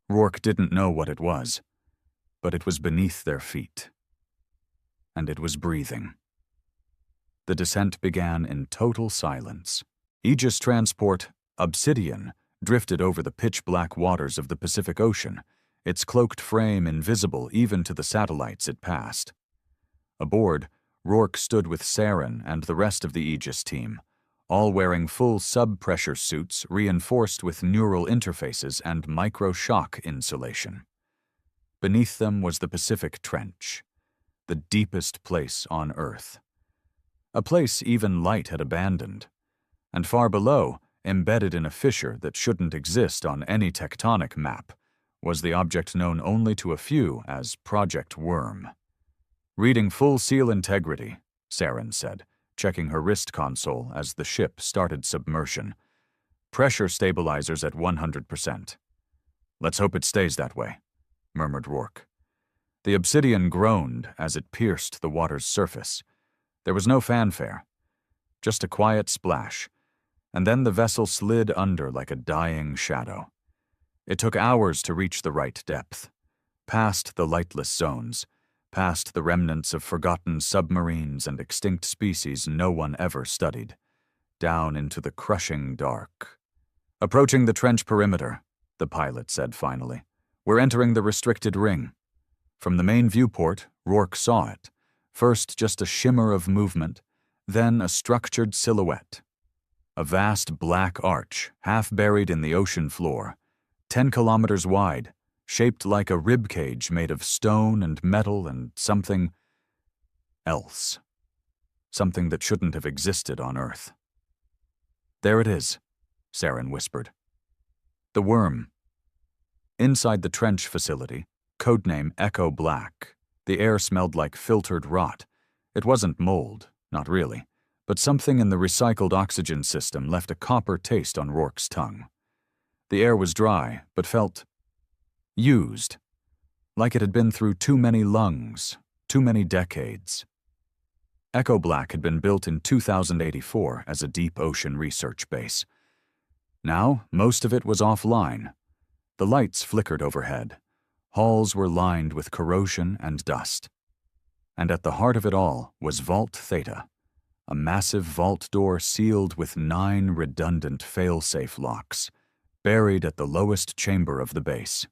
Rourke didn't know what it was, but it was beneath their feet. And it was breathing. The descent began in total silence. Aegis transport Obsidian drifted over the pitch-black waters of the Pacific Ocean, its cloaked frame invisible even to the satellites it passed. Aboard, Rourke stood with Saren and the rest of the Aegis team, all wearing full sub-pressure suits reinforced with neural interfaces and micro-shock insulation. Beneath them was the Pacific Trench, the deepest place on Earth. A place even light had abandoned. And far below, embedded in a fissure that shouldn't exist on any tectonic map, was the object known only to a few as Project Worm. "Reading full seal integrity," Saren said, checking her wrist console as the ship started submersion. "Pressure stabilizers at 100%. "Let's hope it stays that way," murmured Rourke. The Obsidian groaned as it pierced the water's surface. There was no fanfare, just a quiet splash, and then the vessel slid under like a dying shadow. It took hours to reach the right depth, past the lightless zones, past the remnants of forgotten submarines and extinct species no one ever studied, down into the crushing dark. "Approaching the trench perimeter," the pilot said finally. "We're entering the restricted ring." From the main viewport, Rourke saw it. First just a shimmer of movement, then a structured silhouette. A vast black arch, half buried in the ocean floor, 10 kilometers wide, shaped like a rib cage made of stone and metal and something else. Something that shouldn't have existed on Earth. "There it is," Saren whispered. "The worm." Inside the trench facility, codename Echo Black, the air smelled like filtered rot. It wasn't mold, not really, but something in the recycled oxygen system left a copper taste on Rourke's tongue. The air was dry, but felt used, like it had been through too many lungs, too many decades. Echo Black had been built in 2084 as a deep ocean research base. Now, most of it was offline. The lights flickered overhead. Halls were lined with corrosion and dust. And at the heart of it all was Vault Theta, a massive vault door sealed with 9 redundant fail-safe locks, buried at the lowest chamber of the base.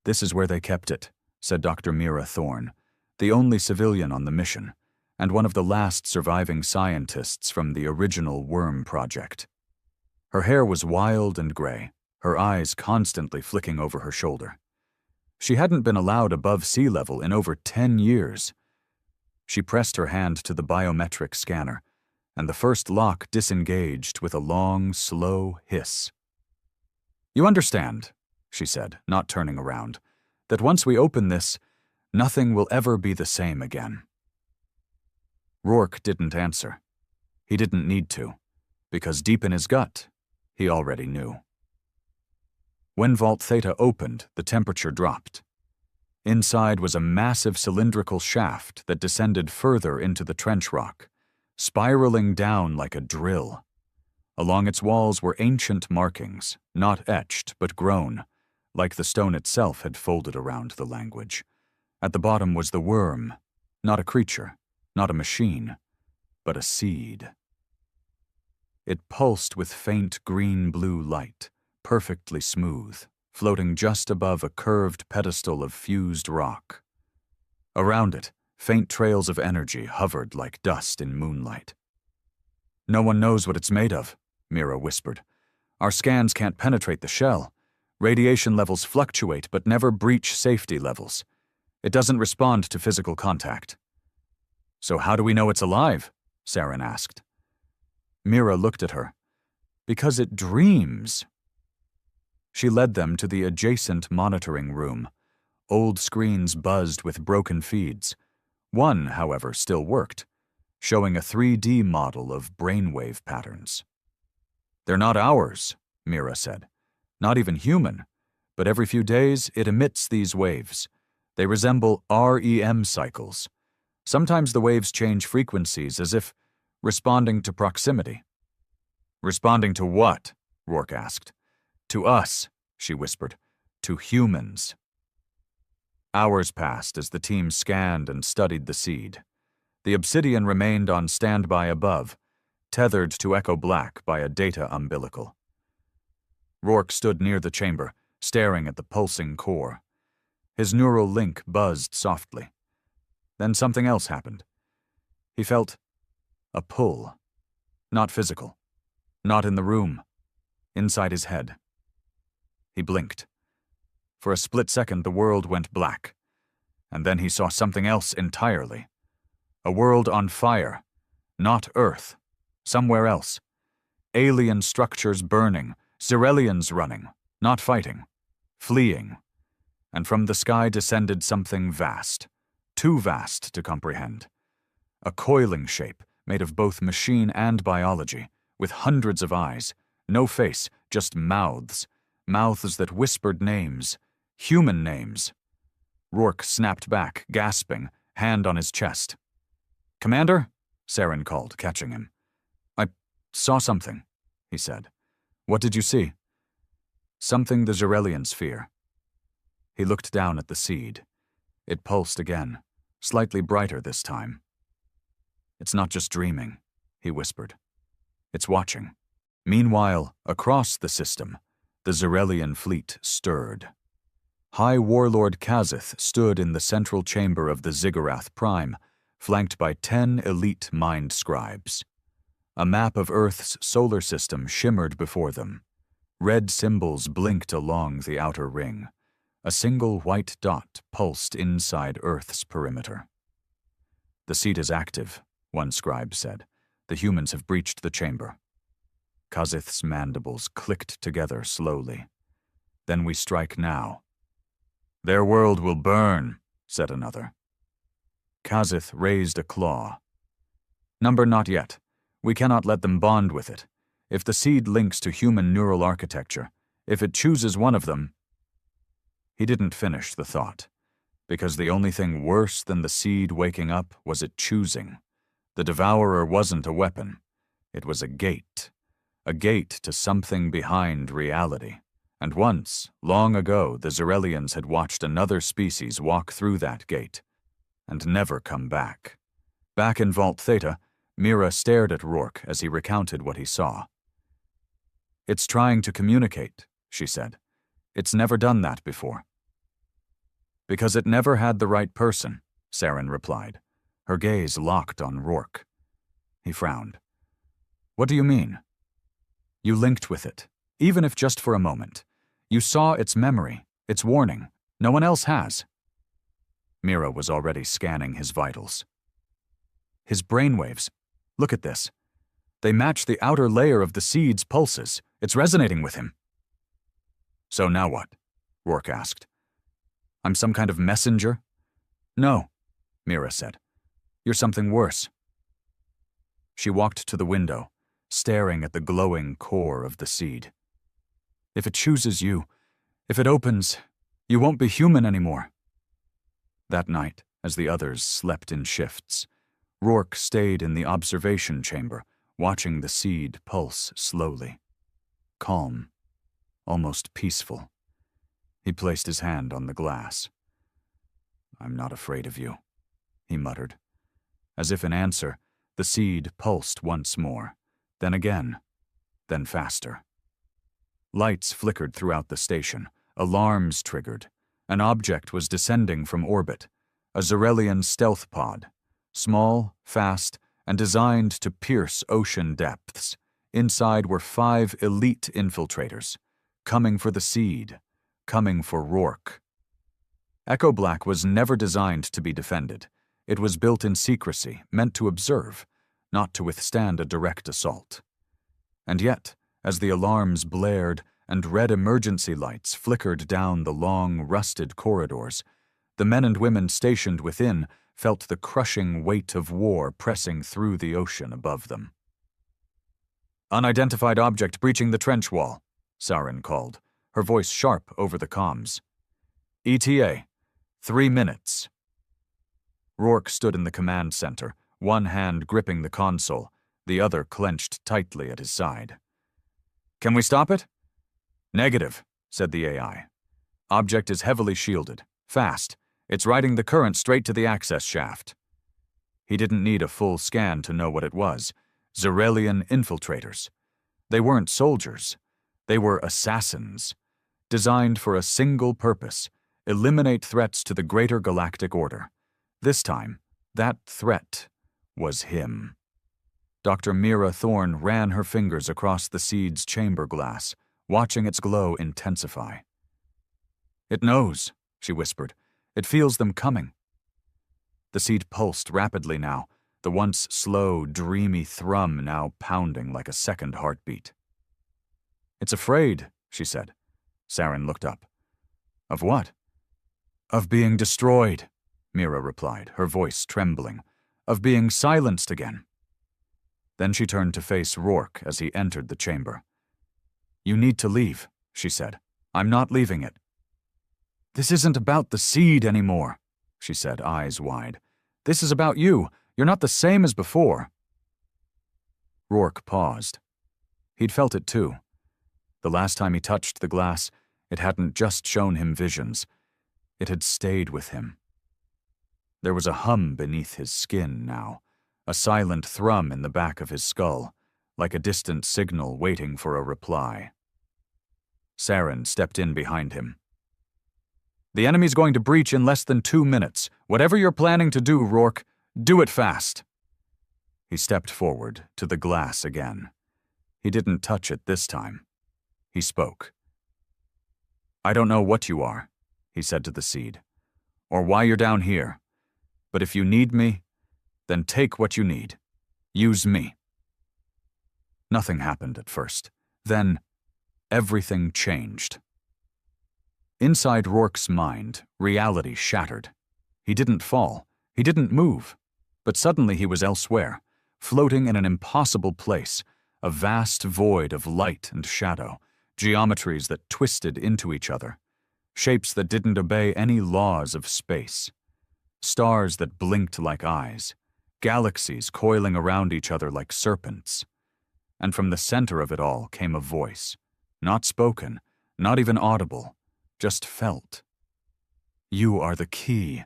"This is where they kept it," said Dr. Mira Thorne, the only civilian on the mission, and one of the last surviving scientists from the original Worm project. Her hair was wild and gray, her eyes constantly flicking over her shoulder. She hadn't been allowed above sea level in over 10 years. She pressed her hand to the biometric scanner, and the first lock disengaged with a long, slow hiss. "You understand," she said, not turning around, "that once we open this, nothing will ever be the same again." Rourke didn't answer. He didn't need to, because deep in his gut, he already knew. When Vault Theta opened, the temperature dropped. Inside was a massive cylindrical shaft that descended further into the trench rock, spiraling down like a drill. Along its walls were ancient markings, not etched but grown, like the stone itself had folded around the language. At the bottom was the worm, not a creature, not a machine, but a seed. It pulsed with faint green-blue light, perfectly smooth, floating just above a curved pedestal of fused rock. Around it, faint trails of energy hovered like dust in moonlight. "No one knows what it's made of," Mira whispered. "Our scans can't penetrate the shell. Radiation levels fluctuate but never breach safety levels. It doesn't respond to physical contact." "So how do we know it's alive?" Saren asked. Mira looked at her. "Because it dreams." She led them to the adjacent monitoring room. Old screens buzzed with broken feeds. One, however, still worked, showing a 3D model of brainwave patterns. "They're not ours," Mira said. "Not even human. But every few days it emits these waves. They resemble REM cycles. Sometimes the waves change frequencies as if responding to proximity." "Responding to what?" Rourke asked. "To us," she whispered. "To humans." Hours passed as the team scanned and studied the seed. The obsidian remained on standby above, tethered to Echo Black by a data umbilical. Rourke stood near the chamber, staring at the pulsing core. His neural link buzzed softly. Then something else happened. He felt a pull. Not physical. Not in the room. Inside his head. He blinked. For a split second, the world went black. And then he saw something else entirely. A world on fire. Not Earth. Somewhere else. Alien structures burning. Zerelians running. Not fighting. Fleeing. And from the sky descended something vast. Too vast to comprehend. A coiling shape made of both machine and biology, with hundreds of eyes. No face, just mouths. Mouths that whispered names. Human names. Rourke snapped back, gasping, hand on his chest. "Commander?" Saren called, catching him. "I saw something," he said. "What did you see?" "Something the Zerelians fear." He looked down at the seed. It pulsed again, slightly brighter this time. "It's not just dreaming," he whispered. "It's watching." Meanwhile, across the system, the Zerelian fleet stirred. High Warlord Kazith stood in the central chamber of the Ziggurath Prime, flanked by 10 elite mind scribes. A map of Earth's solar system shimmered before them. Red symbols blinked along the outer ring. A single white dot pulsed inside Earth's perimeter. "The seed is active," one scribe said. "The humans have breached the chamber." Kazith's mandibles clicked together slowly. "Then we strike now." "Their world will burn," said another. Kazith raised a claw. "Number not yet. We cannot let them bond with it. If the seed links to human neural architecture, if it chooses one of them—" He didn't finish the thought, because the only thing worse than the seed waking up was it choosing. The Devourer wasn't a weapon. It was a gate. a gate to something behind reality. And once, long ago, the Zarelians had watched another species walk through that gate and never come back. Back in Vault Theta, Mira stared at Rourke as he recounted what he saw. "It's trying to communicate," she said. "It's never done that before." "Because it never had the right person," Saren replied, her gaze locked on Rourke. He frowned. "What do you mean?" "You linked with it, even if just for a moment. You saw its memory, its warning. No one else has." Mira was already scanning his vitals. "His brainwaves. Look at this. They match the outer layer of the seed's pulses. It's resonating with him." "So now what?" Rourke asked. "I'm some kind of messenger?" "No," Mira said. "You're something worse." She walked to the window, staring at the glowing core of the seed. "If it chooses you, if it opens, you won't be human anymore." That night, as the others slept in shifts, Rourke stayed in the observation chamber, watching the seed pulse slowly. Calm, almost peaceful. He placed his hand on the glass. "I'm not afraid of you," he muttered. As if in answer, the seed pulsed once more, then again, then faster. Lights flickered throughout the station, alarms triggered. An object was descending from orbit, a Zarelian stealth pod, small, fast, and designed to pierce ocean depths. Inside were 5 elite infiltrators, coming for the seed, coming for Rourke. Echo Black was never designed to be defended. It was built in secrecy, meant to observe, not to withstand a direct assault. And yet, as the alarms blared and red emergency lights flickered down the long, rusted corridors, the men and women stationed within felt the crushing weight of war pressing through the ocean above them. "Unidentified object breaching the trench wall," Saren called, her voice sharp over the comms. "ETA, 3 minutes." Rourke stood in the command center, one hand gripping the console, the other clenched tightly at his side. "Can we stop it?" "Negative," said the AI. "Object is heavily shielded. Fast. It's riding the current straight to the access shaft." He didn't need a full scan to know what it was. Zarelian infiltrators. They weren't soldiers. They were assassins, designed for a single purpose: eliminate threats to the greater galactic order. This time, that threat was him. Dr. Mira Thorne ran her fingers across the seed's chamber glass, watching its glow intensify. "It knows," she whispered. "It feels them coming." The seed pulsed rapidly now, the once slow, dreamy thrum now pounding like a second heartbeat. "It's afraid," she said. Saren looked up. "Of what?" "Of being destroyed," Mira replied, her voice trembling. "Of being silenced again." Then she turned to face Rourke as he entered the chamber. "You need to leave," she said. "I'm not leaving it." "This isn't about the seed anymore," she said, eyes wide. "This is about you. You're not the same as before." Rourke paused. He'd felt it too. The last time he touched the glass, it hadn't just shown him visions. It had stayed with him. There was a hum beneath his skin now, a silent thrum in the back of his skull, like a distant signal waiting for a reply. Saren stepped in behind him. "The enemy's going to breach in less than 2 minutes. Whatever you're planning to do, Rourke, do it fast." He stepped forward to the glass again. He didn't touch it this time. He spoke. "I don't know what you are," he said to the seed, "or why you're down here. But if you need me, then take what you need. Use me." Nothing happened at first. Then, everything changed. Inside Rourke's mind, reality shattered. He didn't fall. He didn't move. But suddenly he was elsewhere, floating in an impossible place, a vast void of light and shadow, geometries that twisted into each other, shapes that didn't obey any laws of space, stars that blinked like eyes, galaxies coiling around each other like serpents. and from the center of it all came a voice. Not spoken, not even audible, just felt. You are the key,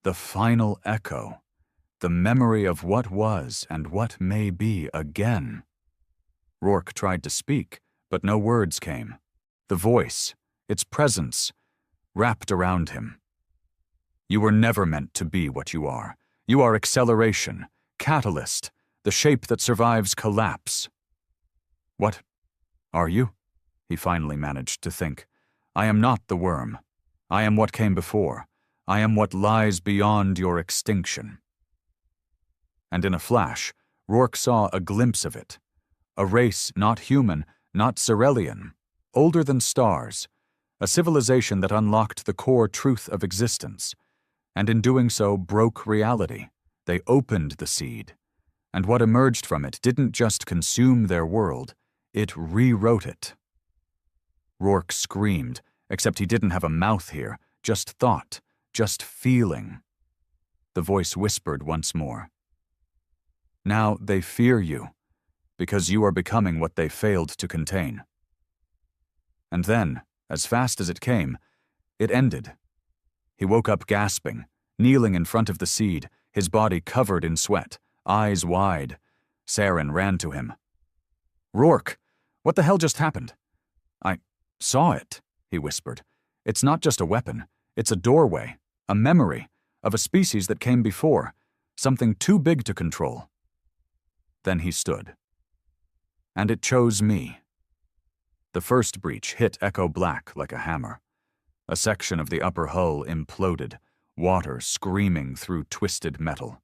the final echo, the memory of what was and what may be again. Rourke tried to speak, but no words came. The voice, its presence, wrapped around him. You were never meant to be what you are. You are acceleration, catalyst, the shape that survives collapse. What are you? He finally managed to think. I am not the worm. I am what came before. I am what lies beyond your extinction. And in a flash, Rourke saw a glimpse of it. A race not human, not Zerelian, older than stars, a civilization that unlocked the core truth of existence, and in doing so broke reality. They opened the seed, and what emerged from it didn't just consume their world, it rewrote it. Rourke screamed, except he didn't have a mouth here, just thought, just feeling. The voice whispered once more. Now they fear you, because you are becoming what they failed to contain. And then, as fast as it came, it ended. He woke up gasping, kneeling in front of the seed, his body covered in sweat, eyes wide. Saren ran to him. Rourke, what the hell just happened? I saw it, he whispered. It's not just a weapon. It's a doorway, a memory, of a species that came before, something too big to control. Then he stood. And it chose me. The first breach hit Echo Black like a hammer. A section of the upper hull imploded, water screaming through twisted metal.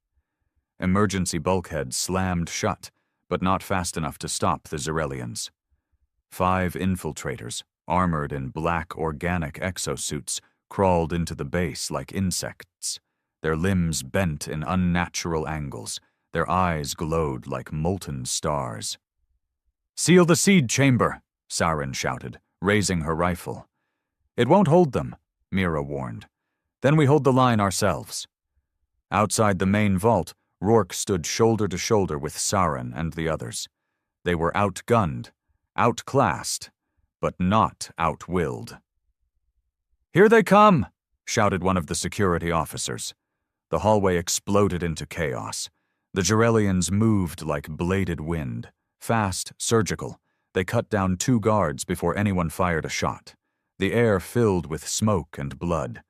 Emergency bulkheads slammed shut, but not fast enough to stop the Zerelians. 5 infiltrators, armored in black organic exosuits, crawled into the base like insects, their limbs bent in unnatural angles, their eyes glowed like molten stars. Seal the seed chamber, Saren shouted, raising her rifle. It won't hold them, Mira warned. Then we hold the line ourselves. Outside the main vault, Rourke stood shoulder to shoulder with Saren and the others. They were outgunned, outclassed, but not outwilled. Here they come, shouted one of the security officers. The hallway exploded into chaos. The Zerelians moved like bladed wind, fast, surgical. They cut down 2 guards before anyone fired a shot. The air filled with smoke and blood.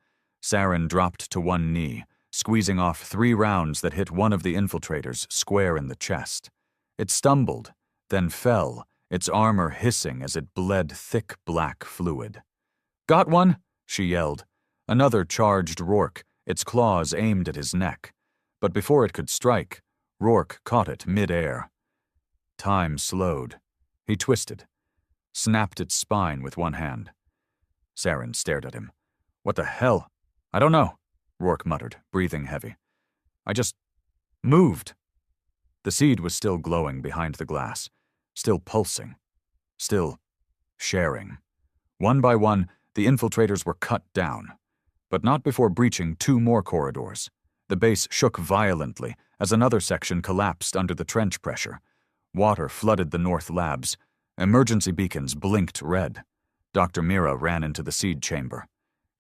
Saren dropped to one knee, squeezing off 3 rounds that hit one of the infiltrators square in the chest. It stumbled, then fell, its armor hissing as it bled thick black fluid. Got one, she yelled. Another charged Rourke, its claws aimed at his neck. But before it could strike, Rourke caught it mid-air. Time slowed. He twisted, snapped its spine with one hand. Saren stared at him. What the hell? I don't know, Rourke muttered, breathing heavy. I just moved. The seed was still glowing behind the glass, still pulsing, still sharing. One by one, the infiltrators were cut down, but not before breaching 2 more corridors. The base shook violently as another section collapsed under the trench pressure. Water flooded the north labs. Emergency beacons blinked red. Dr. Mira ran into the seed chamber.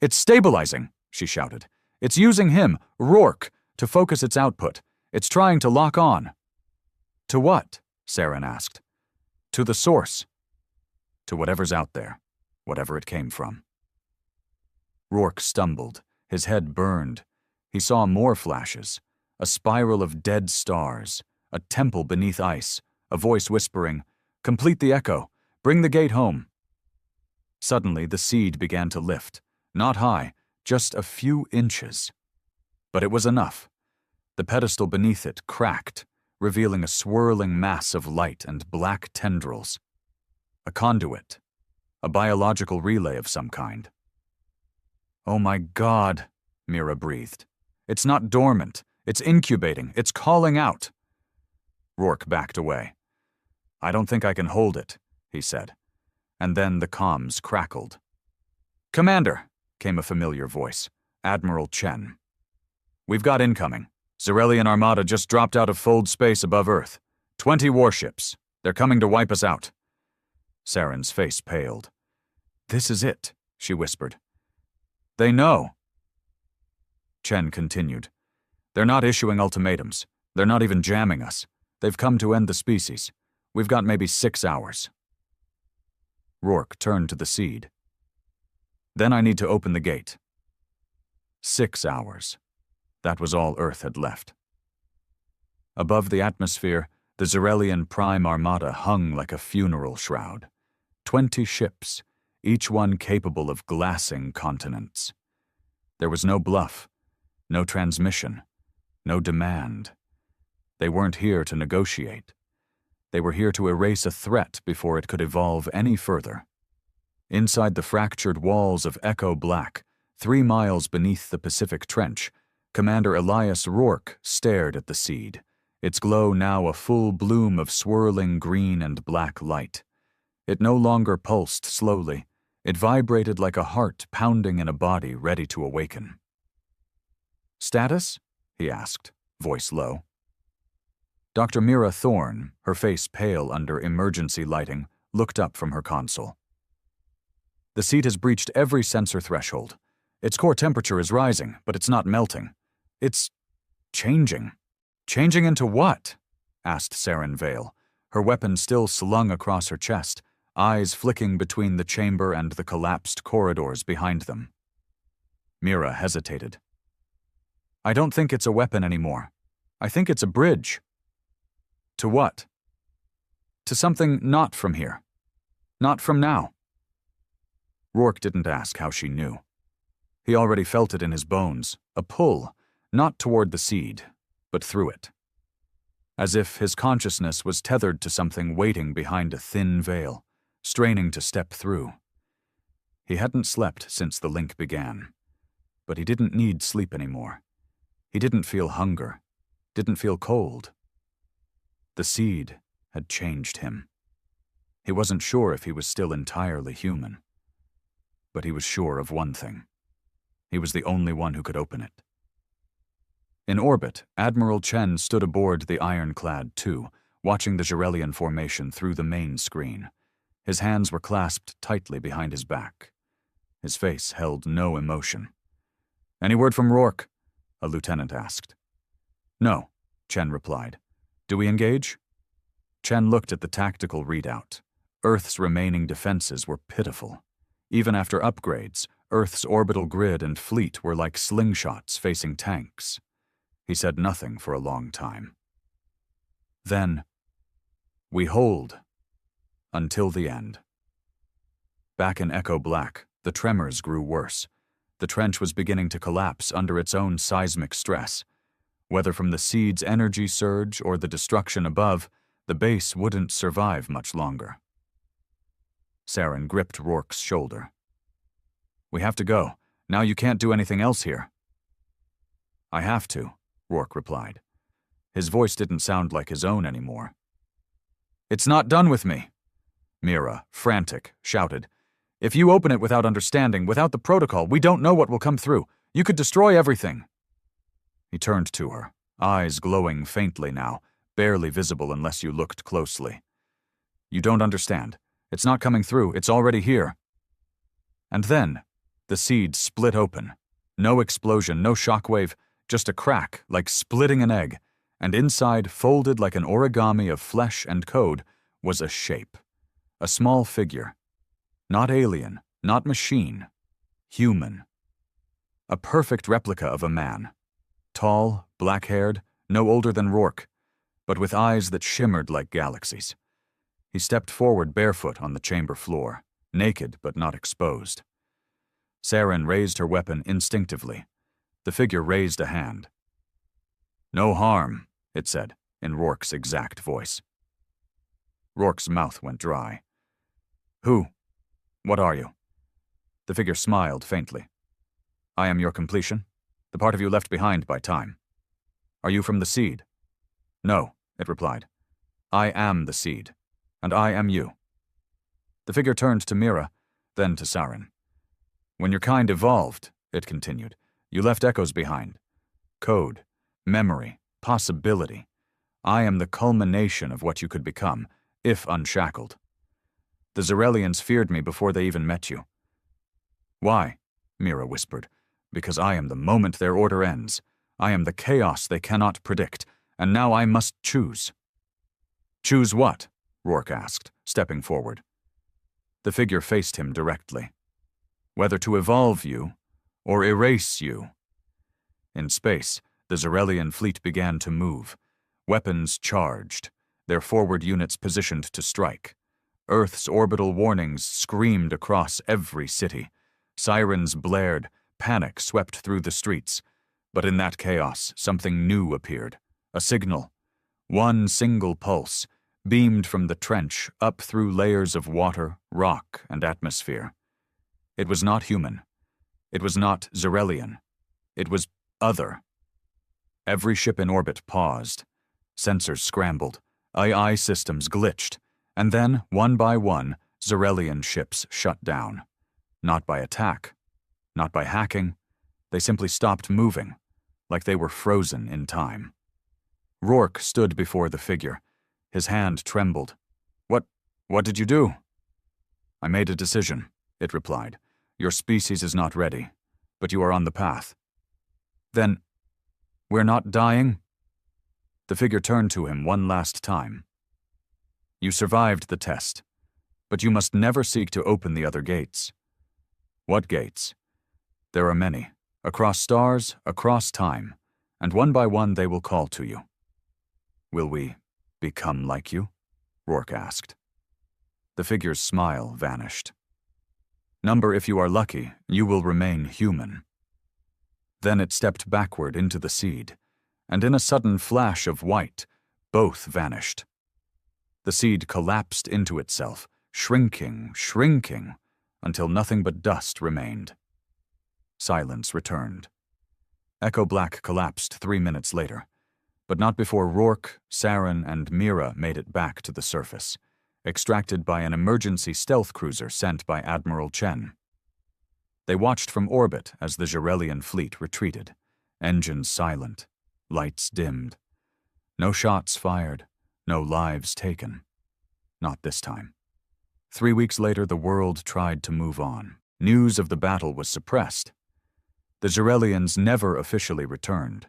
It's stabilizing, she shouted. It's using him, Rourke, to focus its output. It's trying to lock on. To what? Saren asked. To the source. To whatever's out there, whatever it came from. Rourke stumbled, his head burned. He saw more flashes, a spiral of dead stars, a temple beneath ice, a voice whispering, "Complete the echo. Bring the gate home." Suddenly, the seed began to lift, not high, just a few inches. But it was enough. The pedestal beneath it cracked, revealing a swirling mass of light and black tendrils. A conduit, a biological relay of some kind. Oh my God, Mira breathed. It's not dormant. It's incubating. It's calling out. Rourke backed away. I don't think I can hold it, he said. And then the comms crackled. Commander, came a familiar voice. Admiral Chen. We've got incoming. Zerelian Armada just dropped out of fold space above Earth. 20 warships. They're coming to wipe us out. Saren's face paled. This is it, she whispered. They know. Chen continued. They're not issuing ultimatums. They're not even jamming us. They've come to end the species. We've got maybe 6 hours. Rourke turned to the seed. Then I need to open the gate. 6 hours. That was all Earth had left. Above the atmosphere, the Zarelian Prime Armada hung like a funeral shroud. 20 ships, each one capable of glassing continents. There was no bluff, no transmission, no demand. They weren't here to negotiate. They were here to erase a threat before it could evolve any further. Inside the fractured walls of Echo Black, 3 miles beneath the Pacific Trench, Commander Elias Rourke stared at the seed, its glow now a full bloom of swirling green and black light. It no longer pulsed slowly. It vibrated like a heart pounding in a body ready to awaken. Status? He asked, voice low. Dr. Mira Thorne, her face pale under emergency lighting, looked up from her console. The seed has breached every sensor threshold. Its core temperature is rising, but it's not melting. It's changing. Changing into what? Asked Saren Vale, her weapon still slung across her chest, eyes flicking between the chamber and the collapsed corridors behind them. Mira hesitated. I don't think it's a weapon anymore. I think it's a bridge. To what? To something not from here. Not from now. Rourke didn't ask how she knew. He already felt it in his bones, a pull, not toward the seed, but through it. As if his consciousness was tethered to something waiting behind a thin veil, straining to step through. He hadn't slept since the link began, but he didn't need sleep anymore. He didn't feel hunger, didn't feel cold. The seed had changed him. He wasn't sure if he was still entirely human, but he was sure of one thing. He was the only one who could open it. In orbit, Admiral Chen stood aboard the Ironclad II, watching the Jarelian formation through the main screen. His hands were clasped tightly behind his back. His face held no emotion. Any word from Rourke? A lieutenant asked. No, Chen replied. Do we engage? Chen looked at the tactical readout. Earth's remaining defenses were pitiful. Even after upgrades, Earth's orbital grid and fleet were like slingshots facing tanks. He said nothing for a long time. Then, we hold. Until the end. Back in Echo Black, the tremors grew worse. The trench was beginning to collapse under its own seismic stress. Whether from the seed's energy surge or the destruction above, the base wouldn't survive much longer. Saren gripped Rourke's shoulder. We have to go. Now you can't do anything else here. I have to, Rourke replied. His voice didn't sound like his own anymore. It's not done with me. Mira, frantic, shouted. If you open it without understanding, without the protocol, we don't know what will come through. You could destroy everything. He turned to her, eyes glowing faintly now, barely visible unless you looked closely. You don't understand. It's not coming through. It's already here. And then, the seed split open. No explosion, no shockwave, just a crack, like splitting an egg, and inside, folded like an origami of flesh and code, was a shape. A small figure. Not alien, not machine. Human. A perfect replica of a man. Tall, black-haired, no older than Rourke, but with eyes that shimmered like galaxies. He stepped forward barefoot on the chamber floor, naked but not exposed. Saren raised her weapon instinctively. The figure raised a hand. No harm, it said, in Rourke's exact voice. Rourke's mouth went dry. Who? What are you? The figure smiled faintly. I am your completion, the part of you left behind by time. Are you from the seed? No, it replied. I am the seed, and I am you. The figure turned to Mira, then to Saren. When your kind evolved, it continued, you left echoes behind. Code, memory, possibility. I am the culmination of what you could become, if unshackled. The Zarelians feared me before they even met you. Why? Mira whispered. Because I am the moment their order ends. I am the chaos they cannot predict, and now I must choose. Choose what? Rourke asked, stepping forward. The figure faced him directly. Whether to evolve you, or erase you. In space, the Zarelian fleet began to move. Weapons charged, their forward units positioned to strike. Earth's orbital warnings screamed across every city. Sirens blared, panic swept through the streets. But in that chaos, something new appeared. A signal. One single pulse, beamed from the trench up through layers of water, rock, and atmosphere. It was not human. It was not Zarelian. It was other. Every ship in orbit paused. Sensors scrambled. AI systems glitched. And then, one by one, Zarelian ships shut down. Not by attack. Not by hacking. They simply stopped moving, like they were frozen in time. Rourke stood before the figure. His hand trembled. What did you do? I made a decision, it replied. Your species is not ready, but you are on the path. Then, we're not dying? The figure turned to him one last time. You survived the test, but you must never seek to open the other gates. What gates? There are many, across stars, across time, and one by one they will call to you. Will we become like you? Rourke asked. The figure's smile vanished. Number, if you are lucky, you will remain human. Then it stepped backward into the seed, and in a sudden flash of white, both vanished. The seed collapsed into itself, shrinking, until nothing but dust remained. Silence returned. Echo Black collapsed 3 minutes later, but not before Rourke, Saren, and Mira made it back to the surface, extracted by an emergency stealth cruiser sent by Admiral Chen. They watched from orbit as the Zarelian fleet retreated, engines silent, lights dimmed. No shots fired, no lives taken. Not this time. 3 weeks later, the world tried to move on. News of the battle was suppressed. The Zarelians never officially returned.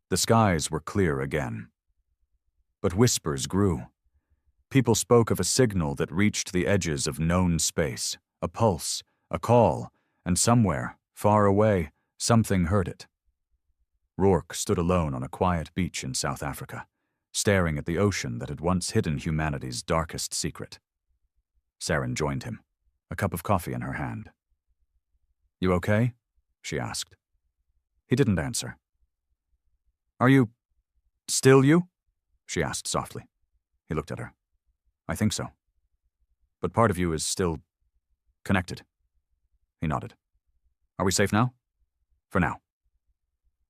The skies were clear again. But whispers grew. People spoke of a signal that reached the edges of known space, a pulse, a call, and somewhere, far away, something heard it. Rourke stood alone on a quiet beach in South Africa, staring at the ocean that had once hidden humanity's darkest secret. Saren joined him, a cup of coffee in her hand. You okay? She asked. He didn't answer. Are you still you? She asked softly. He looked at her. I think so. But part of you is still connected. He nodded. Are we safe now? For now.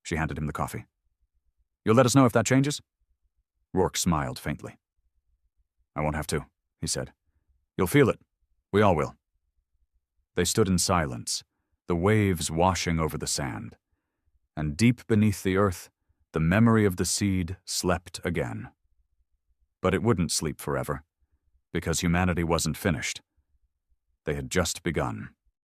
She handed him the coffee. You'll let us know if that changes? Rourke smiled faintly. I won't have to, he said. You'll feel it. We all will. They stood in silence, the waves washing over the sand. And deep beneath the earth, the memory of the seed slept again. But it wouldn't sleep forever, because humanity wasn't finished. They had just begun.